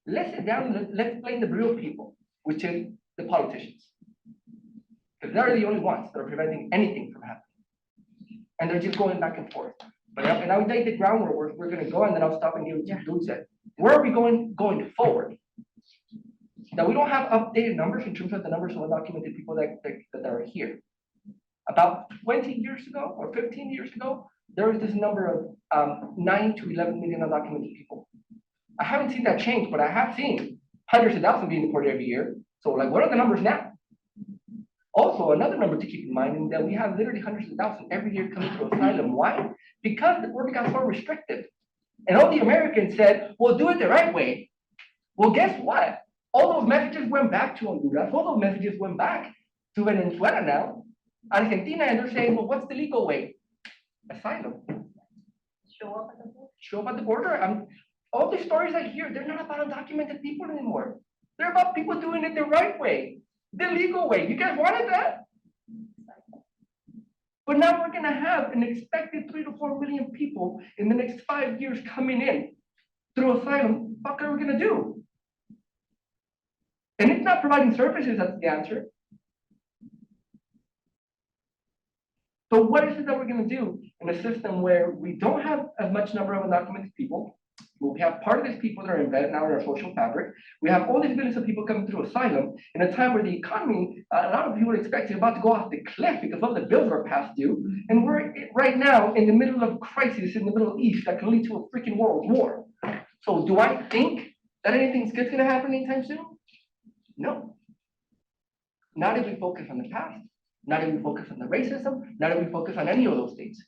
let's sit down and let's blame the real people, which is the politicians. Because they're the only ones that are preventing anything from happening. And they're just going back and forth. But and I'll take the ground where we're gonna go, and then I'll stop and give it to Dulce. Where are we going forward? Now, we don't have updated numbers in terms of the numbers of undocumented people that are here. About 20 years ago or 15 years ago, there was this number of 9 to 11 million undocumented people. I haven't seen that change, but I have seen hundreds of thousands being deported every year. So like, what are the numbers now? Also, another number to keep in mind is that we have literally hundreds of thousands every year coming to asylum. Why? Because the border got so restrictive. And all the Americans said, well, do it the right way. Well, guess what? All those messages went back to Honduras. All those messages went back to Venezuela now, Argentina, and they're saying, well, what's the legal way? Asylum. Show up at the border. Show up at the border. All the stories I hear, they're not about undocumented people anymore. They're about people doing it the right way, the legal way. You guys wanted that? But now we're gonna have an expected 3 to 4 million people in the next 5 years coming in through asylum. What are we gonna do? And it's not providing services that's the answer. So what is it that we're gonna do in a system where we don't have as much number of undocumented people? We have part of these people that are embedded now in our social fabric. We have all these millions of people coming through asylum in a time where the economy, a lot of people expect is about to go off the cliff because all the bills are past due. And we're right now in the middle of crisis in the Middle East that can lead to a freaking world war. So do I think that anything good's gonna happen anytime soon? No. Not if we focus on the past, not if we focus on the racism, not if we focus on any of those things.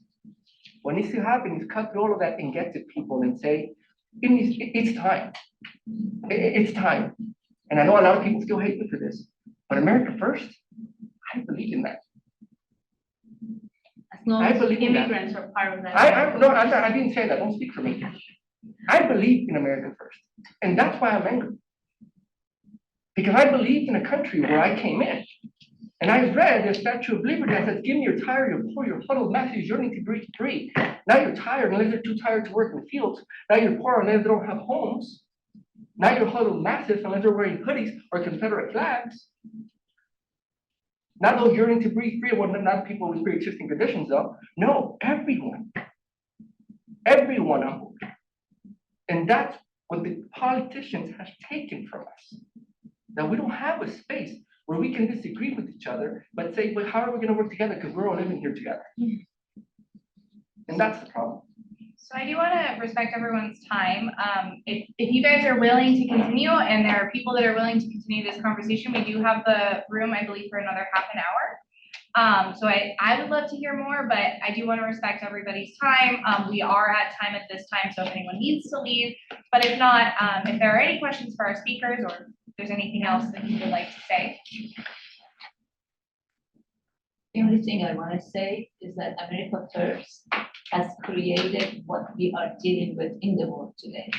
What needs to happen is cut through all of that and get to people and say, it's time. It's time. And I know a lot of people still hate me for this, but America first, I believe in that. As long I as believe in that. immigrants are part of that. I didn't say that. Don't speak for me. I believe in America first. And that's why I'm angry. Because I believed in a country where I came in. And I read the Statue of Liberty that says, give me your tired, your poor, your huddled masses yearning to breathe free. Now you're tired unless they're too tired to work in the fields. Now you're poor unless they don't have homes. Now you're huddled masses unless they're wearing hoodies or Confederate flags. Not those yearning to breathe free, well, not people with pre-existing conditions though. No, everyone. Everyone on board. And that's what the politicians have taken from us. That we don't have a space where we can disagree with each other, but say, well, how are we gonna work together? Because we're all living here together. And that's the problem. So I do want to respect everyone's time. If you guys are willing to continue and there are people that are willing to continue this conversation, we do have the room, I believe, for another half an hour. So I would love to hear more, but I do want to respect everybody's time. We are at time at this time, so if anyone needs to leave, but if not, if there are any questions for our speakers or if there's anything else that you would like to say. The only thing I want to say is that America First has created what we are dealing with in the world today,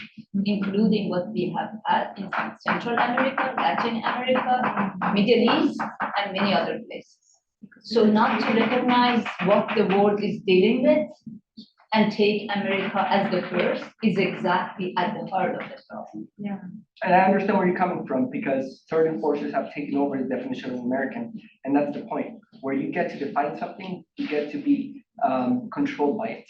including what we have had in Central America, Latin America, Middle East, and many other places. So not to recognize what the world is dealing with and take America as the first is exactly at the heart of the problem. Yeah. And I understand where you're coming from because certain forces have taken over the definition of American. And that's the point. Where you get to define something, you get to be controlled by it.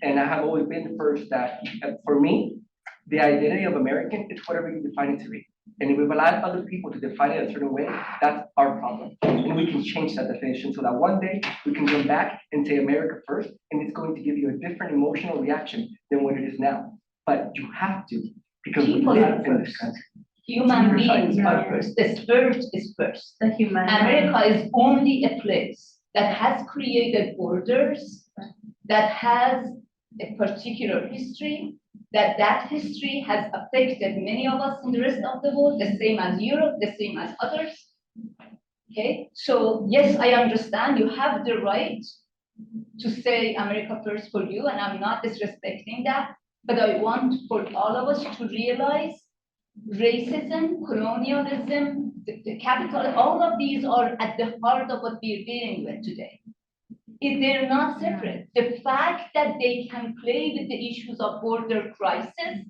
And I have always been the first that, for me, the identity of American is whatever you define it to be. And if we've allowed other people to define it a certain way, that's our problem. And we can change that definition so that one day we can come back and say America first, and it's going to give you a different emotional reaction than what it is now. But you have to, because we People live are in this first. country. Human beings Yeah. are first. The spirit is first. The human. America is only a place that has created borders, that has a particular history, that history has affected many of us in the rest of the world, the same as Europe, the same as others. Okay, so yes, I understand you have the right to say America first for you, and I'm not disrespecting that, but I want for all of us to realize racism, colonialism, the capital, all of these are at the heart of what we're dealing with today. If they're not separate, the fact that they can play with the issues of border crisis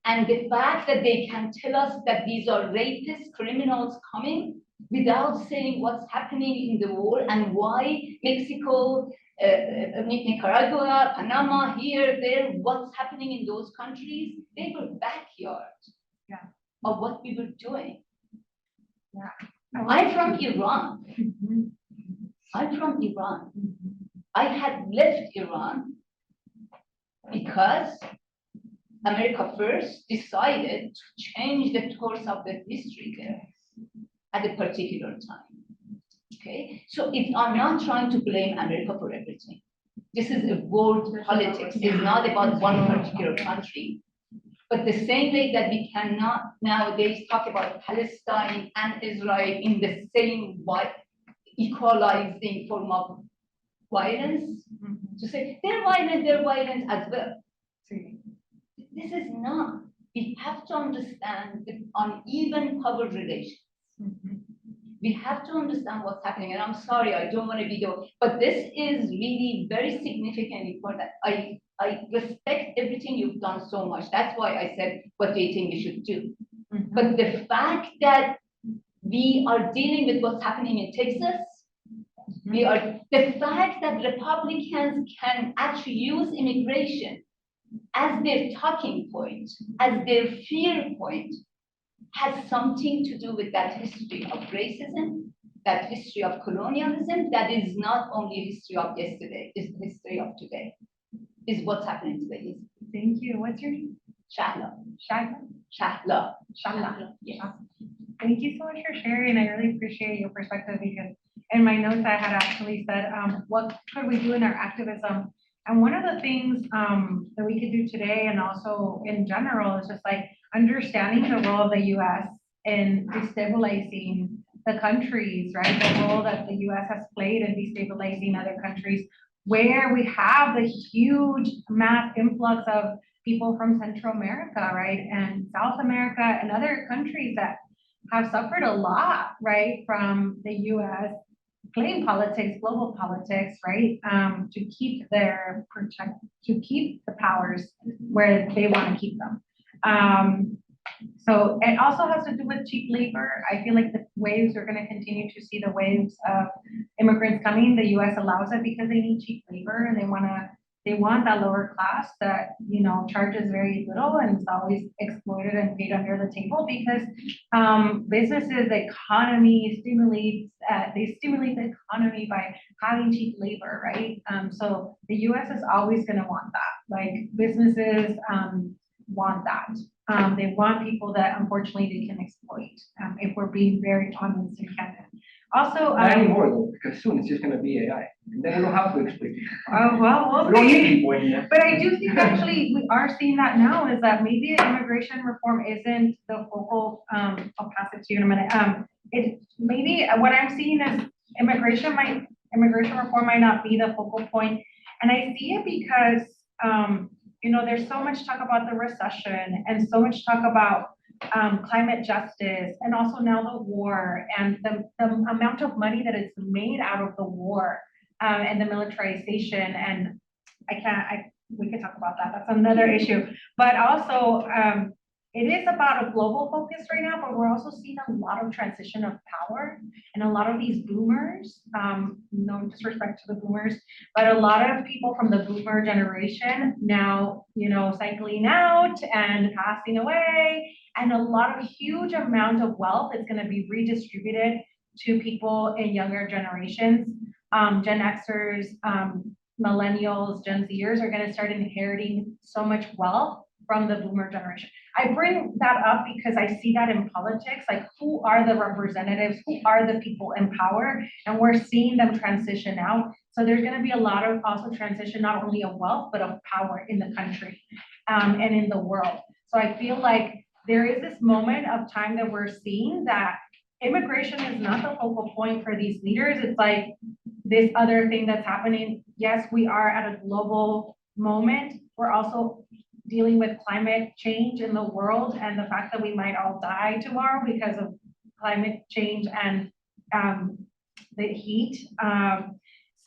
and the fact that they can tell us that these are rapist criminals coming without saying what's happening in the world and why Mexico, Nicaragua, Panama, here, there, what's happening in those countries, they were backyard of what we were doing. I'm from Iran. I'm from Iran. I had left Iran because America First decided to change the course of the history there at a particular time. Okay, so I'm not trying to blame America for everything. This is a world politics. It's not about one particular country. But the same way that we cannot nowadays talk about Palestine and Israel in the same way, equalizing form of violence, to say they're violent as well. This is not. We have to understand the uneven power relations. We have to understand what's happening. And I'm sorry, I don't want to be the, but this is really very significant, important. I respect everything you've done so much. That's why I said, what do you think we should do? But the fact that we are dealing with what's happening in Texas, the fact that Republicans can actually use immigration as their talking point, as their fear point, has something to do with that history of racism, that history of colonialism, that is not only history of yesterday, it's history of today, is what's happening today. Thank you. What's your name? Shahla. Shahla. Shahla. Yeah. Thank you so much for sharing. I really appreciate your perspective because in my notes I had actually said, what could we do in our activism? And one of the things that we could do today and also in general is just like understanding the role of the US in destabilizing the countries, right? The role that the US has played in destabilizing other countries, where we have the huge mass influx of people from Central America, right? And South America and other countries that have suffered a lot, right? From the US playing politics, global politics, right? To keep to keep the powers where they want to keep them. So it also has to do with cheap labor. I feel like the waves, we're going to continue to see the waves of immigrants coming. The US allows it because they need cheap labor and they want that lower class that, you know, charges very little and is always exploited and paid under the table because businesses, the economy they stimulate the economy by having cheap labor, right? So the US is always going to want that. Like businesses want that. They want people that unfortunately they can exploit, if we're being very honest and candid. Also, Not anymore though, because soon it's just gonna be AI. And then we don't have to explain. well, we'll We don't need see. people anymore. But I do think actually we are seeing that now is that maybe immigration reform isn't the focal, I'll pass it to you in a minute. It maybe what I'm seeing is immigration reform might not be the focal point. And I see it because, you know, there's so much talk about the recession and so much talk about climate justice and also now the war and the amount of money that is made out of the war and the militarization. And we could talk about that. That's another issue. But also, it is about a global focus right now, but we're also seeing a lot of transition of power and a lot of these boomers, no disrespect to the boomers, but a lot of people from the boomer generation now, you know, cycling out and passing away, and a lot of huge amount of wealth is going to be redistributed to people in younger generations. Gen Xers, millennials, Gen Zers are going to start inheriting so much wealth from the boomer generation. I bring that up because I see that in politics, like who are the representatives, who are the people in power, and we're seeing them transition out. So there's going to be a lot of also transition, not only of wealth, but of power in the country and in the world. So I feel like there is this moment of time that we're seeing that immigration is not the focal point for these leaders. It's like this other thing that's happening. Yes, we are at a global moment. We're also dealing with climate change in the world and the fact that we might all die tomorrow because of climate change and the heat.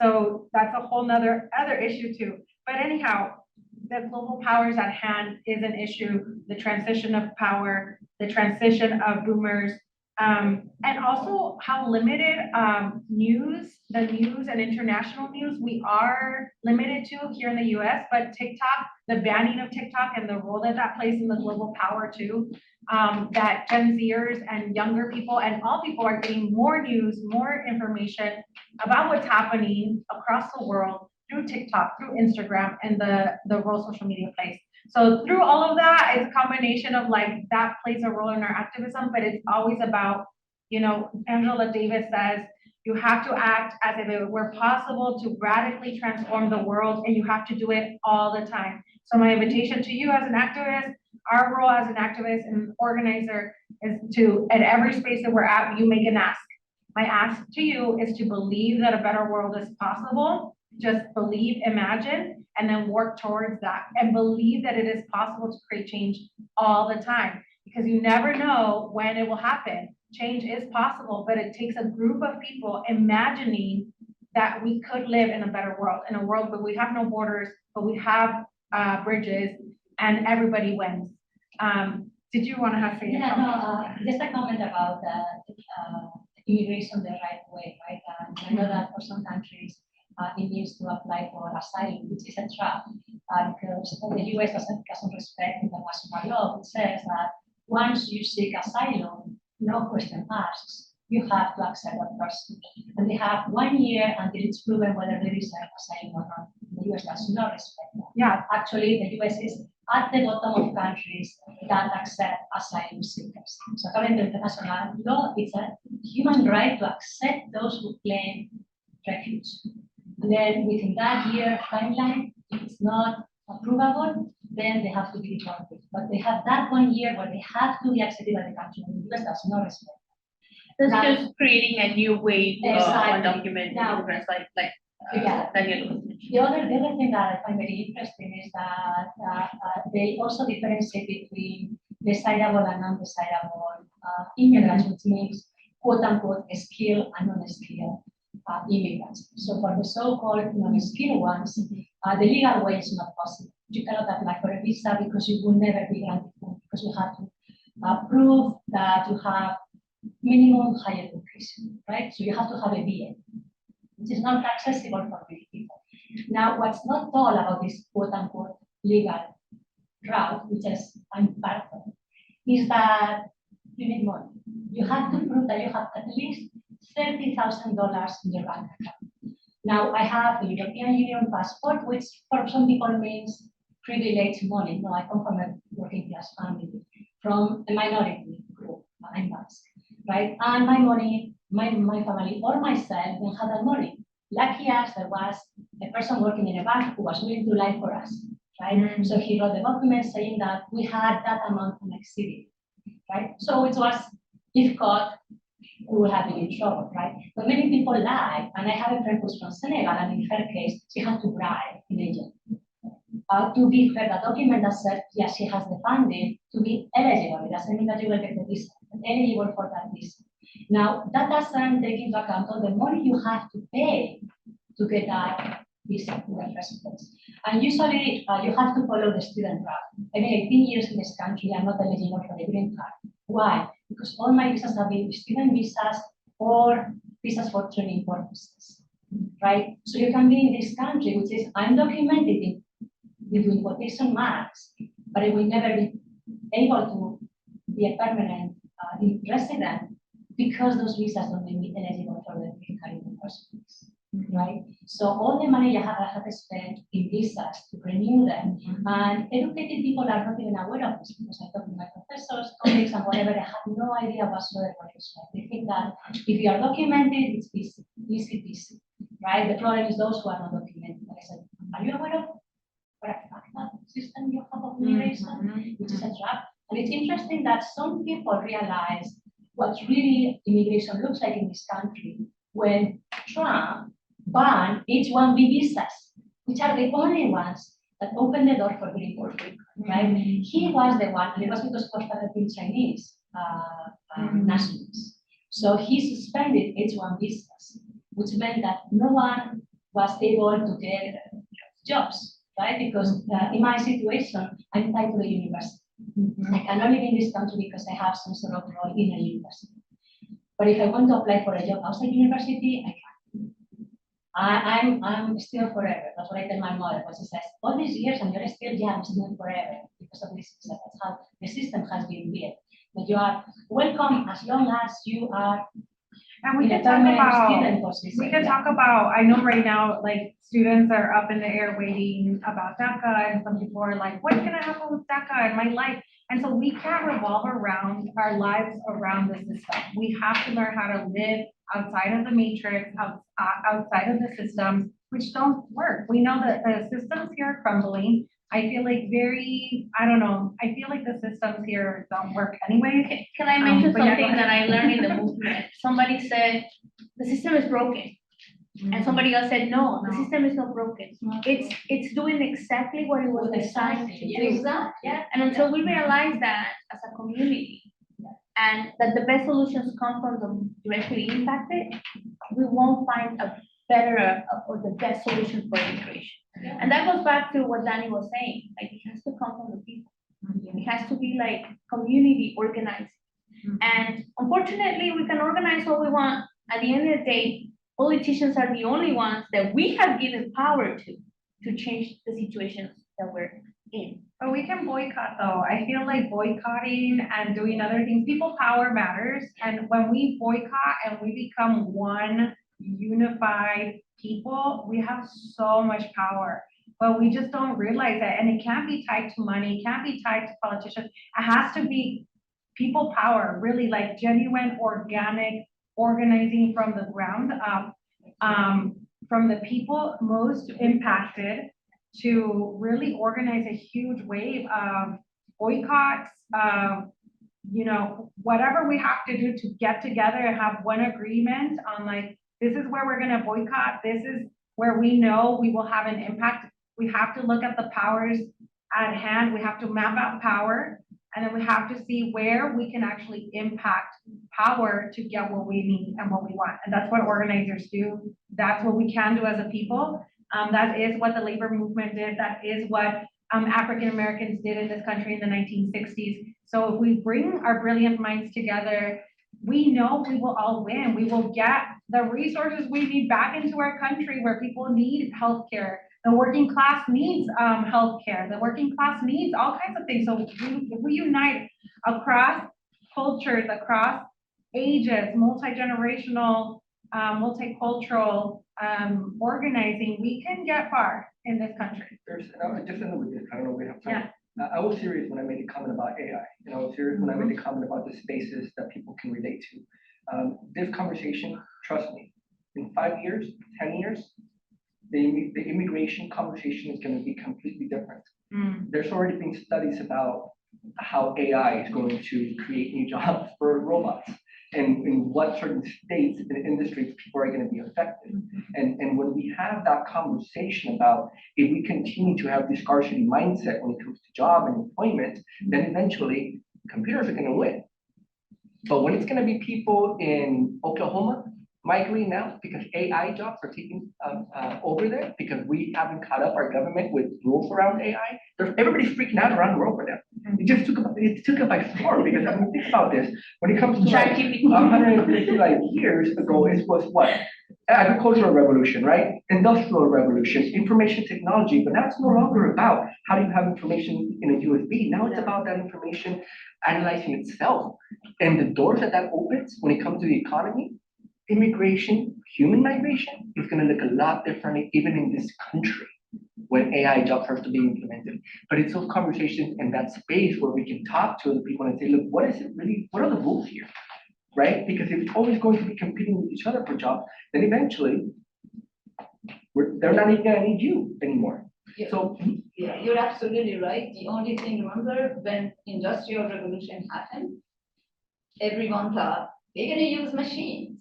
So that's a whole other issue too. But anyhow, the global powers at hand is an issue, the transition of power, the transition of boomers, and also how limited the news and international news we are limited to here in the US, but TikTok, the banning of TikTok and the role that that plays in the global power too, that Gen Zers and younger people and all people are getting more news, more information about what's happening across the world through TikTok, through Instagram, and the role social media plays. So through all of that, it's a combination of like that plays a role in our activism, but it's always about, you know, Angela Davis says, you have to act as if it were possible to radically transform the world, and you have to do it all the time. So my invitation to you as an activist, our role as an activist and organizer is to, at every space that we're at, you make an ask. My ask to you is to believe that a better world is possible just believe, imagine, and then work towards that, and believe that it is possible to create change all the time, because you never know when it will happen. Change is possible, but it takes a group of people imagining that we could live in a better world, in a world where we have no borders, but we have bridges, and everybody wins. Did you want to have something? Yeah, no, just a comment about immigration the right way, right? I know that for some countries, it means to apply for asylum, which is a trap, because the US doesn't respect international law, which says that once you seek asylum, no question asked, you have to accept that person. And they have 1 year until it's proven whether they deserve asylum or not. The US does not respect that. Yeah. Actually, the US is at the bottom of countries that accept asylum seekers. So according to international law, it's a human right to accept those who claim refuge. And then within that year timeline, if it's not approvable, then they have to be deported. But they have that 1 year where they have to be accepted by the country, and the US does not respect. That's Now- just creating a new way of Exactly. undocumented Now- immigrants, like Yeah. Daniel was mentioning. The other thing that I find very interesting is that they also differentiate between desirable and undesirable immigrants, which means quote unquote skilled and non-skilled immigrants. So for the so-called non-skilled ones, the legal way is not possible. You cannot apply for a visa because you will never be granted one, because you have to prove that you have minimum higher education, right? So you have to have a BA, which is not accessible for many people. Now, what's not told about this quote unquote legal route, which is I'm part of, is that you need money. You have to prove that you have at least $30,000 in your bank account. Now, I have a European Union passport, which for some people means privileged money. No, I come from a working class family, from a minority group, I'm Basque, right? And my money, my family or myself don't have that money. Lucky us, there was a person working in a bank who was willing to lie for us, right? So he wrote the document saying that we had that amount unexceeded, right? So it was, if caught, we would have been in trouble, right? But many people lie, and I have a friend who's from Senegal, and in her case, she had to bribe an agent to give her the document that said, yes, she has the funding to be eligible. It doesn't mean that you will get the visa, but eligible for that visa. Now, that doesn't take into account all the money you have to pay to get that visa in the first place. And usually, you have to follow the student route. I've been 18 years in this country, I'm not eligible for the green card. Why? Because all my visas have been student visas or visas for training purposes, right? So you can be in this country, which is undocumented in between quotation marks, but it will never be able to be a permanent resident because those visas don't make me eligible for the green card in the first place, right? So all the money I have to spend in visas to renew them, and educated people are not even aware of this because I talk to my professors, colleagues, and whatever, they have no idea whatsoever what it is. They think that if you are documented, it's easy, easy, right? The problem is those who are not documented. Like I said, are you aware of what a fractal system you have of immigration, which is a trap? And it's interesting that some people realize what really immigration looks like in this country when Trump banned H-1B visas, which are the only ones that open the door for green work, right? He was the one, and it was because Costa had been Chinese nationals. So he suspended H-1 visas, which meant that no one was able to get jobs, right? Because in my situation, I'm tied to the university. I can only be in this country because I have some sort of role in a university. But if I want to apply for a job outside university, I can't. I'm still forever. That's what I tell my mother. But she says, all these years and you're still young, still forever because of this. That's how the system has been built. That you are welcome as long as you are. And we can talk about, I know right now, like, students are up in the air waiting about DACA, and some people are like, what's gonna happen with DACA in my life? And so we can't revolve around our lives around the system. We have to learn how to live outside of the matrix, outside of the systems, which don't work. We know that the systems here are crumbling. I feel like I feel like the systems here don't work anyways. Can I mention but yeah, go something ahead. that I learned in the movement? Somebody said, the system is broken. And somebody else said, no, the No. system is not broken. It's doing exactly what it was designed to do. Exactly. Yeah, and until we realize that as a community, and that the best solutions come from the directly impacted, we won't find a better or the best solution for immigration. And that goes back to what Danny was saying, like it has to come from the people. It has to be like community organized. And unfortunately, we can organize all we want. At the end of the day, politicians are the only ones that we have given power to change the situations that we're in. But we can boycott though. I feel like boycotting and doing other things, people power matters. And when we boycott and we become one unified people, we have so much power. But we just don't realize that. And it can't be tied to money, it can't be tied to politicians. It has to be people power, really like genuine, organic, organizing from the ground up, from the people most impacted to really organize a huge wave of boycotts, whatever we have to do to get together and have one agreement on like, this is where we're gonna boycott, this is where we know we will have an impact. We have to look at the powers at hand, we have to map out power, and then we have to see where we can actually impact power to get what we need and what we want. And that's what organizers do. That's what we can do as a people. That is what the labor movement did. That is what African Americans did in this country in the 1960s. So if we bring our brilliant minds together, we know we will all win. We will get the resources we need back into our country where people need healthcare. The working class needs healthcare. The working class needs all kinds of things. So if we unite across cultures, across ages, multi-generational, multicultural organizing, we can get far in this country. Just in with this, I don't know if we have time. I was serious when I made a comment about AI, and I was serious when I made a comment about the spaces that people can relate to. This conversation, trust me, in 5 years, 10 years, the immigration conversation is going to be completely different. There's already been studies about how AI is going to create new jobs for robots, and in what certain states and industries people are going to be affected. And when we have that conversation about if we continue to have this scarcity mindset when it comes to job and employment, then eventually computers are going to win. But when it's going to be people in Oklahoma migrating now because AI jobs are taking over there because we haven't caught up our government with rules around AI, everybody's freaking out around the world right now. It took it by storm because I mean, think about this. When it comes to like 150 years ago, it was what? Agricultural revolution, right? Industrial revolution, information technology, but now it's no longer about how do you have information in a USB. Now it's about that information analyzing itself. And the doors that opens when it comes to the economy, immigration, human migration is going to look a lot differently even in this country when AI jobs start to be implemented. But it's those conversations in that space where we can talk to the people and say, look, what is it really, what are the rules here, right? Because if it's always going to be competing with each other for jobs, then eventually they're not even going to need you anymore. Yeah. So yeah, you're absolutely right. The only thing, remember, when Industrial Revolution happened, everyone thought they're going to use machines.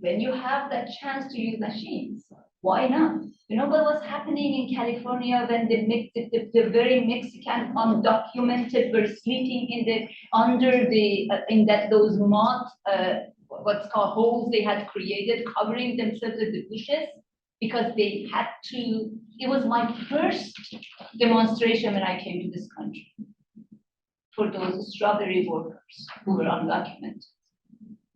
When you have that chance to use machines, why not? You know what was happening in California when the very Mexican undocumented were sleeping in those mud what's called holes they had created, covering themselves with the bushes because they had to. It was my first demonstration when I came to this country for those strawberry workers who were undocumented.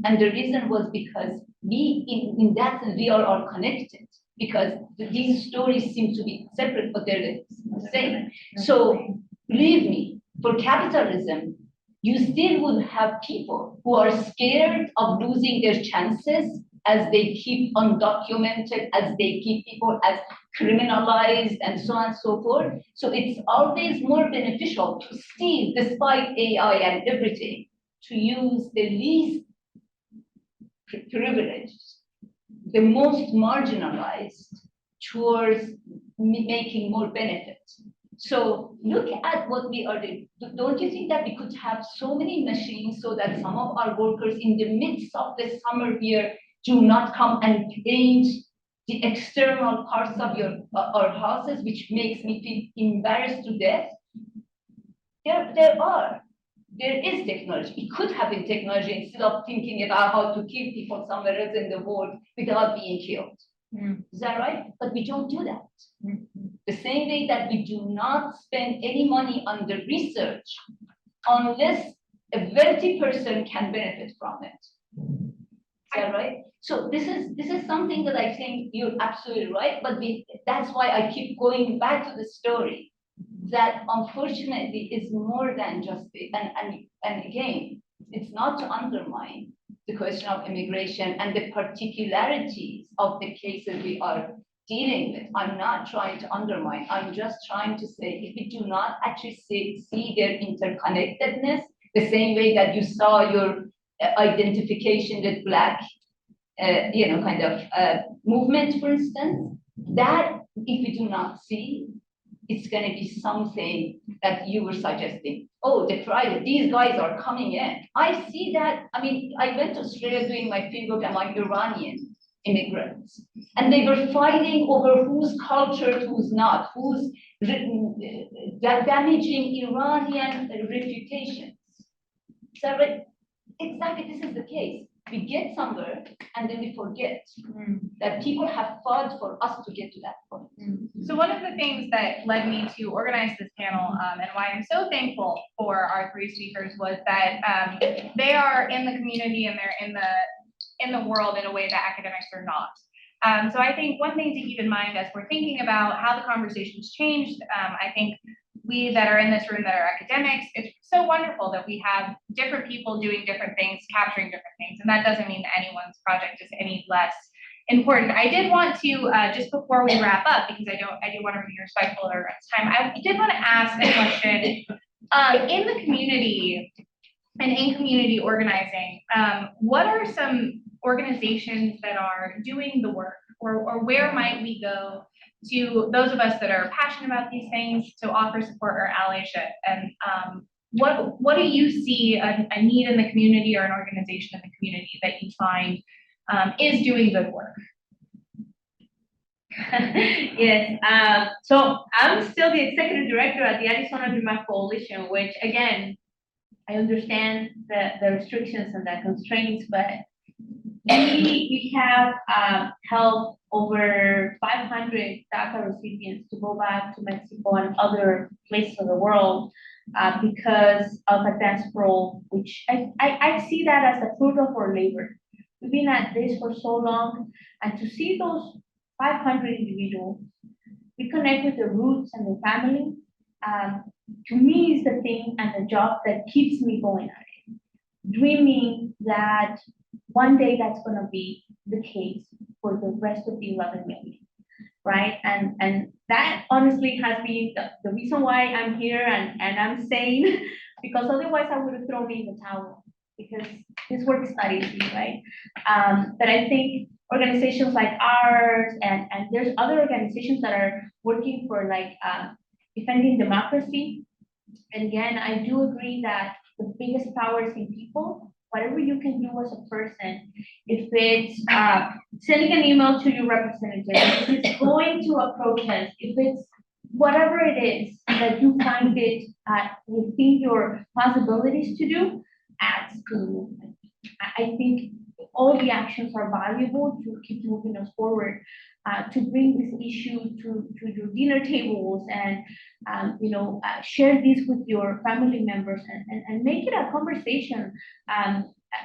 And the reason was because in that sense, we are all connected because these stories seem to be separate, but they're the same. So believe me, for capitalism, you still would have people who are scared of losing their chances as they keep undocumented, as they keep people as criminalized and so on and so forth. So it's always more beneficial to still, despite AI and everything, to use the least privileged, the most marginalized towards making more benefit. So look at what we are doing. Don't you think that we could have so many machines so that some of our workers in the midst of the summer here do not come and paint the external parts of your our houses, which makes me feel embarrassed to death. There is technology. It could have been technology instead of thinking about how to kill people somewhere else in the world without being killed. Is that right? But we don't do that. The same way that we do not spend any money on the research unless a wealthy person can benefit from it. Is that right? So this is something that I think you're absolutely right, but that's why I keep going back to the story that unfortunately is more than just and again, it's not to undermine the question of immigration and the particularities of the cases we are dealing with. I'm not trying to undermine. I'm just trying to say if we do not actually see their interconnectedness, the same way that you saw your identification with Black, movement, for instance, that if we do not see, it's going to be something that you were suggesting. Oh, these guys are coming in. I see that. I mean, I went to Australia doing my fieldwork among Iranian immigrants, and they were fighting over whose culture, who's not, who's damaging Iranian reputations. So, exactly, this is the case. We get somewhere and then we forget that people have fought for us to get to that point. So one of the things that led me to organize this panel and why I'm so thankful for our three speakers was that they are in the community and they're in the world in a way that academics are not. So I think one thing to keep in mind as we're thinking about how the conversation's changed, I think we that are in this room that are academics, it's so wonderful that we have different people doing different things, capturing different things, and that doesn't mean that anyone's project is any less important. I did want to, just before we wrap up, because I do want to be respectful of everyone's time, I did want to ask a question. In the community and in community organizing, what are some organizations that are doing the work, or where might we go to those of us that are passionate about these things to offer support or allyship? And what do you see a need in the community or an organization in the community that you find is doing good work? Yes, so I'm still the executive director at the Arizona Dream Act Coalition, which again, I understand the restrictions and the constraints, but we have helped over 500 DACA recipients to go back to Mexico and other places of the world because of advanced parole, which I see that as a fruit of our labor. We've been at this for so long, and to see those 500 individuals reconnect with their roots and their family, to me is the thing and the job that keeps me going at it. Dreaming that one day that's going to be the case for the rest of the 11 million, right? And that honestly has been the reason why I'm here and I'm sane, because otherwise I would have thrown in the towel, because this work is not easy, right? But I think organizations like ours and there's other organizations that are working for defending democracy. And again, I do agree that the biggest power is in people. Whatever you can do as a person, if it's sending an email to your representative, if it's going to a protest, if it's whatever it is that you find it within your possibilities to do, adds to the movement. I think all the actions are valuable to keep moving us forward, to bring this issue to your dinner tables and share this with your family members and make it a conversation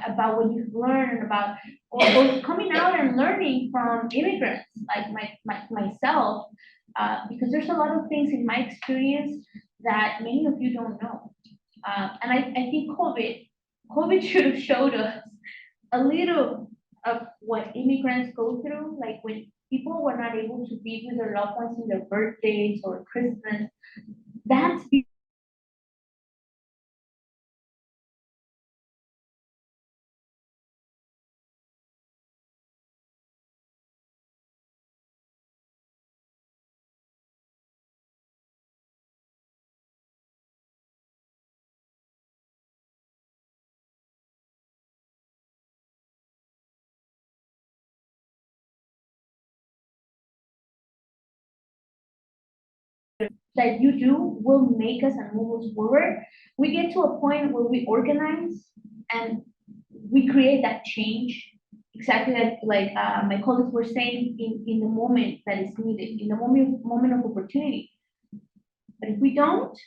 about what you've learned about or coming out and learning from immigrants like myself, because there's a lot of things in my experience that many of you don't know. And I think COVID should have showed us a little of what immigrants go through, like when people were not able to be with their loved ones in their birthdays or Christmas. That's that you do will make us and move us forward. We get to a point where we organize and we create that change, exactly like my colleagues were saying, in the moment that is needed, in the moment of opportunity. But if we don't,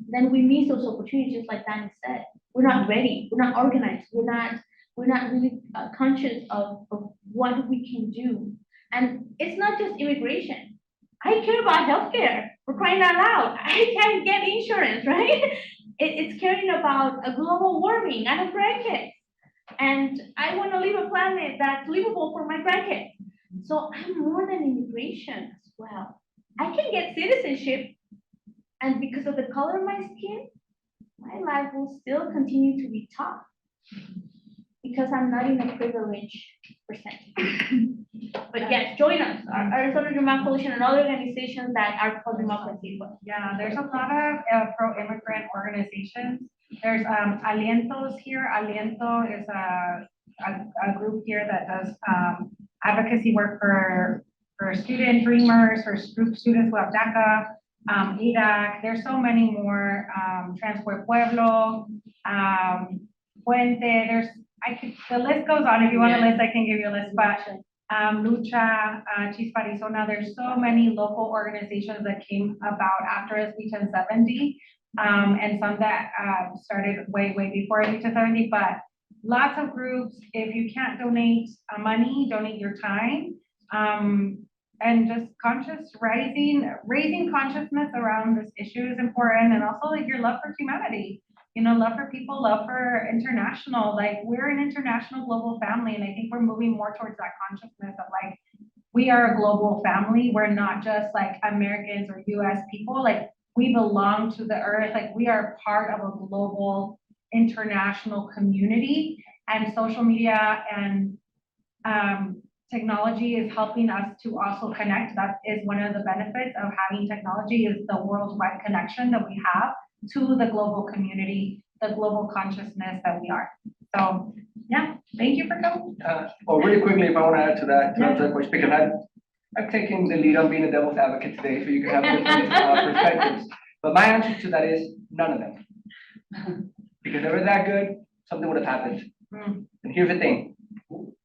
then we miss those opportunities, just like Danny said. We're not ready, we're not organized, we're not really conscious of what we can do. And it's not just immigration. I care about healthcare, for crying out loud. I can't get insurance, right? It's caring about a global warming. I have grandkids. And I want to leave a planet that's livable for my grandkids. So I'm more than immigration as well. I can get citizenship, and because of the color of my skin, my life will still continue to be tough because I'm not in a privileged percentage. But yes, join us, Arizona Demand Coalition and other organizations that are pro-democracy. Yeah, there's a lot of pro-immigrant organizations. There's Alientos here. Aliento is a group here that does advocacy work for student dreamers, for students who have DACA, ADAC. There's so many more, Transport Pueblo, Puente. The list goes on. If you want a list, I can give you a list, but Lucha, Chispa Arizona, there's so many local organizations that came about after SB 1070, and some that started way before SB 1070, but lots of groups. If you can't donate money, donate your time, and just raising consciousness around this issue is important, and also like your love for humanity. Love for people, love for international, like we're an international global family. And I think we're moving more towards that consciousness of like, we are a global family. We're not just like Americans or US people, like we belong to the earth. Like we are part of a global international community, and social media and technology is helping us to also connect. That is one of the benefits of having technology, is the worldwide connection that we have to the global community, the global consciousness that we are. So yeah, thank you for coming. Well, really quickly, if I want to add to that, question, because I'm taking the lead on being a devil's advocate today, so you can have different perspectives. But my answer to that is none of them. Because if they were that good, something would have happened. And here's the thing,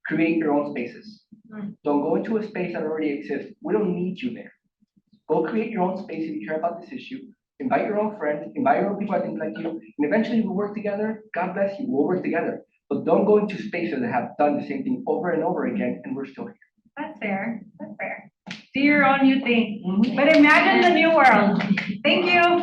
create your own spaces. Don't go into a space that already exists. We don't need you there. Go create your own space if you care about this issue. Invite your own friends, invite your own people that think like you, and eventually we'll work together. God bless you, we'll work together. But don't go into spaces that have done the same thing over and over again, and we're still here. That's fair, that's fair. Do your own new thing, but imagine the new world. Thank you.